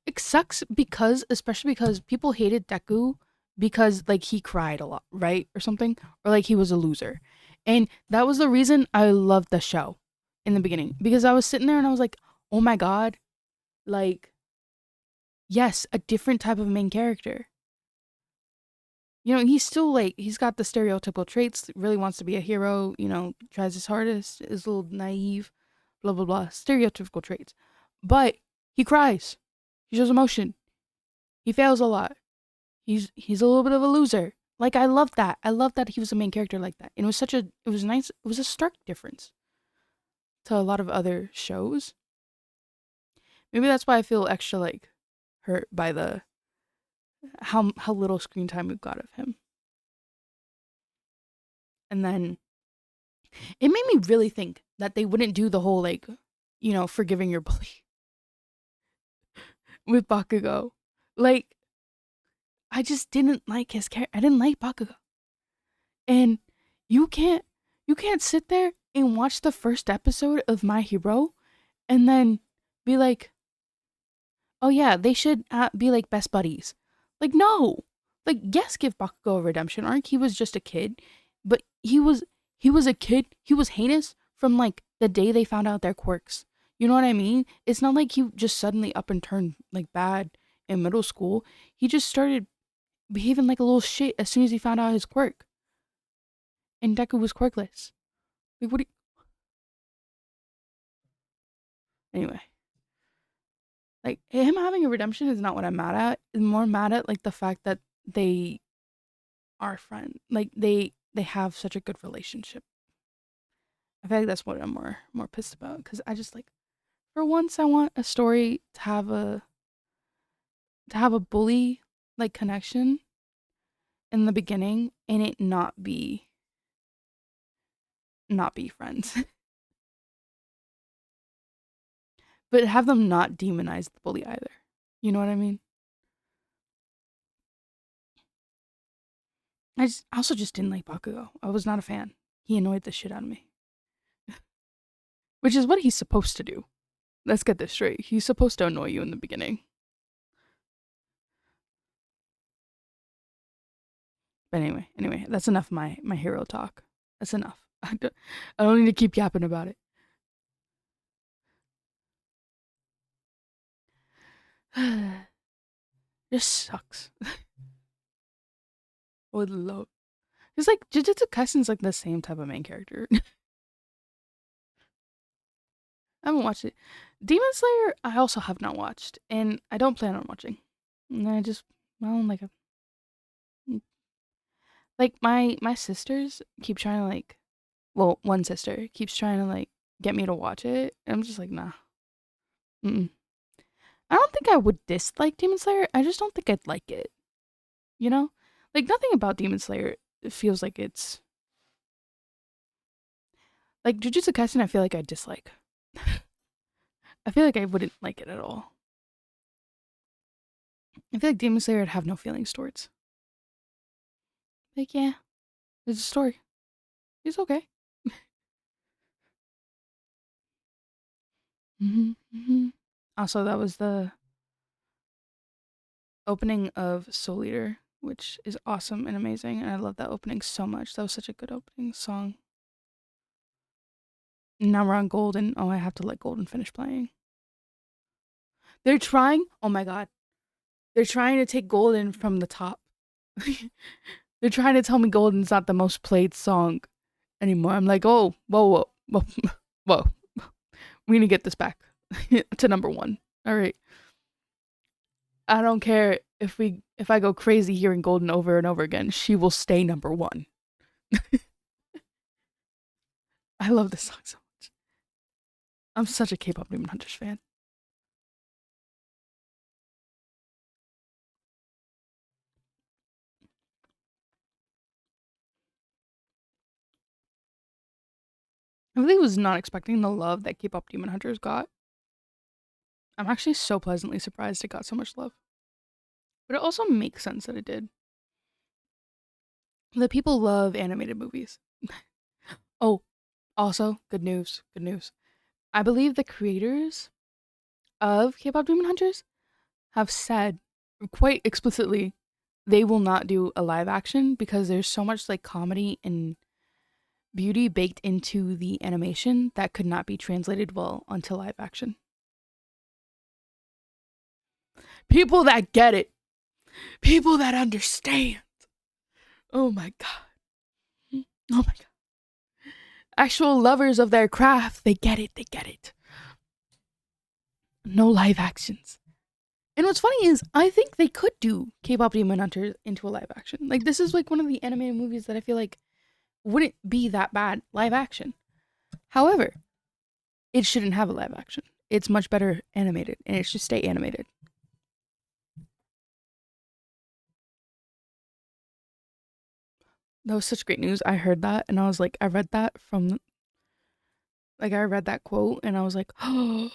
It sucks because, especially because people hated Deku because like he cried a lot, right? Or something. Or like he was a loser. And that was the reason I loved the show in the beginning. Because I was sitting there and I was like, oh my god, like, yes, a different type of main character. He's still like, he's got the stereotypical traits, really wants to be a hero, tries his hardest, is a little naive, blah, blah, blah. Stereotypical traits. But he cries, he shows emotion, he fails a lot. He's a little bit of a loser. Like I love that. I love that he was a main character like that. And it was nice. It was a stark difference to a lot of other shows. Maybe that's why I feel extra like hurt by the how little screen time we got of him. And then it made me really think that they wouldn't do the whole like, forgiving your bully with Bakugo. Like I just didn't like his character. I didn't like Bakugo. And you can't you can't sit there and watch the first episode of My Hero and then be like, "Oh yeah, they should be like best buddies." Like no. Like yes, give Bakugo a redemption arc. He was just a kid, but he was a kid. He was heinous from like the day they found out their quirks. You know what I mean? It's not like he just suddenly up and turned like bad in middle school. He just started behaving like a little shit as soon as he found out his quirk. And Deku was quirkless. Like what do anyway, like him having a redemption is not what I'm mad at. I'm more mad at like the fact that they are friends. Like they have such a good relationship. I feel like that's what I'm more pissed about because I just like for once I want a story to have a bully like connection in the beginning and it not be friends, but have them not demonize the bully either. You know what I mean? I also just didn't like Bakugo. I was not a fan. He annoyed the shit out of me, which is what he's supposed to do. Let's get this straight. He's supposed to annoy you in the beginning. But anyway, that's enough of my hero talk. That's enough. I don't need to keep yapping about it. Just sucks. Would love. It's like Jujutsu Kaisen's like the same type of main character. I haven't watched it. Demon Slayer, I also have not watched, and I don't plan on watching. And I don't like my sisters keep trying to like, well, one sister keeps trying to like get me to watch it. And I'm just like, nah. Mm-mm. I don't think I would dislike Demon Slayer. I just don't think I'd like it. You know, like nothing about Demon Slayer feels like it's like Jujutsu Kaisen. I feel like I dislike. I feel like I wouldn't like it at all. I feel like Demon Slayer would have no feelings towards. Like, yeah, it's a story. It's okay. Mm-hmm. Also, that was the opening of Soul Eater, which is awesome and amazing, and I love that opening so much. That was such a good opening song. Now we're on Golden. Oh, I have to let Golden finish playing. They're trying. Oh my god, they're trying to take Golden from the top. They're trying to tell me Golden's not the most played song anymore. I'm like, oh, whoa, whoa, whoa, whoa. We need to get this back to number one. All right. I don't care if I go crazy hearing Golden over and over again. She will stay number one. I love this song so much. I'm such a K-pop Demon Hunters fan. I really was not expecting the love that K-pop Demon Hunters got. I'm actually so pleasantly surprised it got so much love. But it also makes sense that it did. The people love animated movies. Oh, also, good news, good news. I believe the creators of K-pop Demon Hunters have said quite explicitly they will not do a live action because there's so much like comedy and beauty baked into the animation that could not be translated well onto live action. People that get it, people that understand. Oh my god. Oh my god. Actual lovers of their craft, they get it, they get it. No live actions. And what's funny is, I think they could do K-pop Demon Hunters into a live action. Like, this is like one of the animated movies that I feel like wouldn't be that bad live action. However, it shouldn't have a live action. It's much better animated, and it should stay animated. That was such great news. I heard that, and I was like, I read that from, like, I read that quote, and I was like, oh,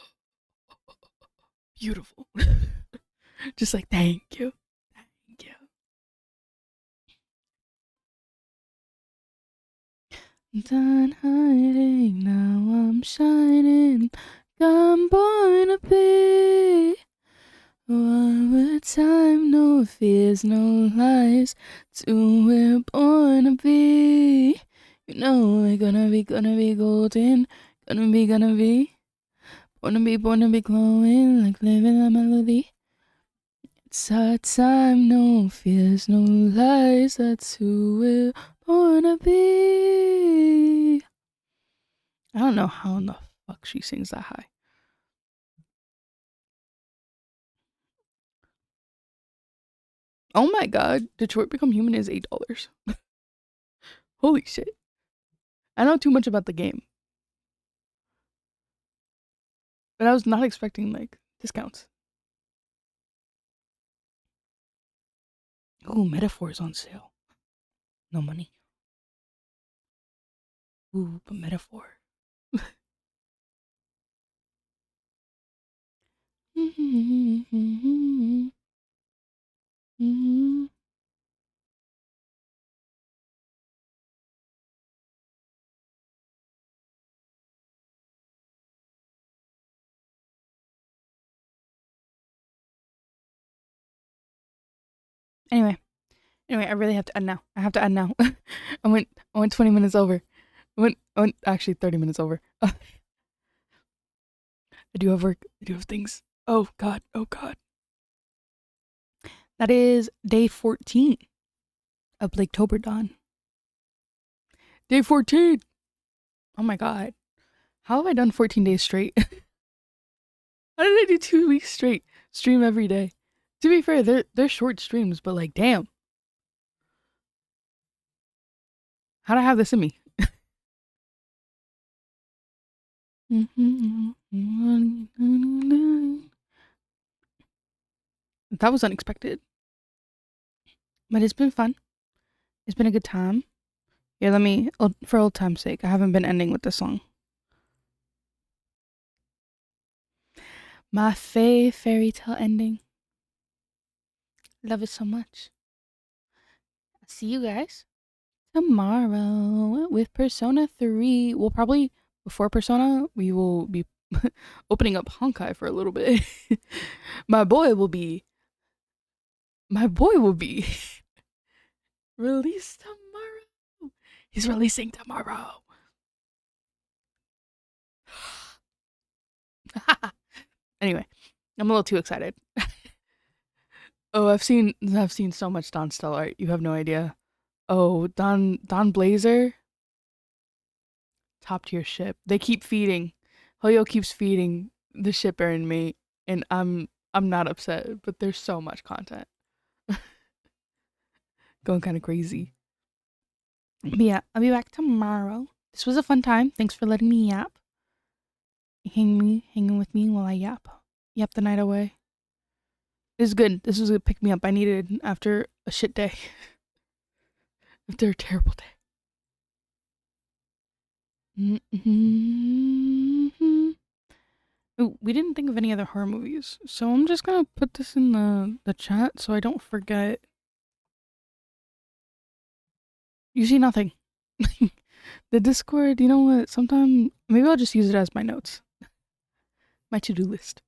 beautiful. Just like, thank you. Thank you. Done hiding, now I'm shining. I'm born to be. One with time, no fears, no lies. Two, we're born to be. You know we're gonna be golden. Gonna be. Born to be glowing, like living a melody. It's our time, no fears, no lies. That's who we're born to be. I don't know how in the fuck she sings that high. Oh my god, Detroit Become Human is $8. Holy shit. I know too much about the game, but I was not expecting like discounts. Ooh, Metaphor's on sale. No money. Ooh, but Metaphor. Anyway, I really have to end now. I have to end now. I went 20 minutes over. I went actually 30 minutes over. I do have work. I do have things. Oh god. Oh god. That is day 14 of bleyghtober done. Day 14. Oh my god. How have I done 14 days straight? How did I do 2 weeks straight? Stream every day. To be fair, they're short streams, but like, damn, how'd I have this in me? That was unexpected, but it's been fun. It's been a good time. Yeah, let me, for old time's sake, I haven't been ending with this song. My fairy tale ending. Love it so much. See you guys tomorrow with Persona 3. We'll probably, before Persona, we will be opening up Honkai for a little bit. my boy will be, my boy will be released tomorrow. He's releasing tomorrow. Anyway, I'm a little too excited. Oh, I've seen so much Don Stellart. You have no idea. Oh, Don Blazer, top tier ship. They keep feeding. Hoyo keeps feeding the shipper and me, and I'm not upset, but there's so much content. Going kind of crazy. But yeah, I'll be back tomorrow. This was a fun time. Thanks for letting me yap. Hanging with me while I yap the night away. This is good. This was a pick me up I needed after a shit day. After a terrible day. Ooh, we didn't think of any other horror movies, so I'm just gonna put this in the chat so I don't forget. You see nothing. The Discord, you know what? Sometime maybe I'll just use it as my notes, my to-do list.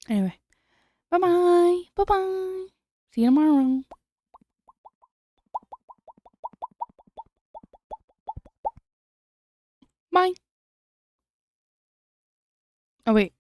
Anyway, bye bye, bye bye. See you tomorrow. Bye. Oh wait.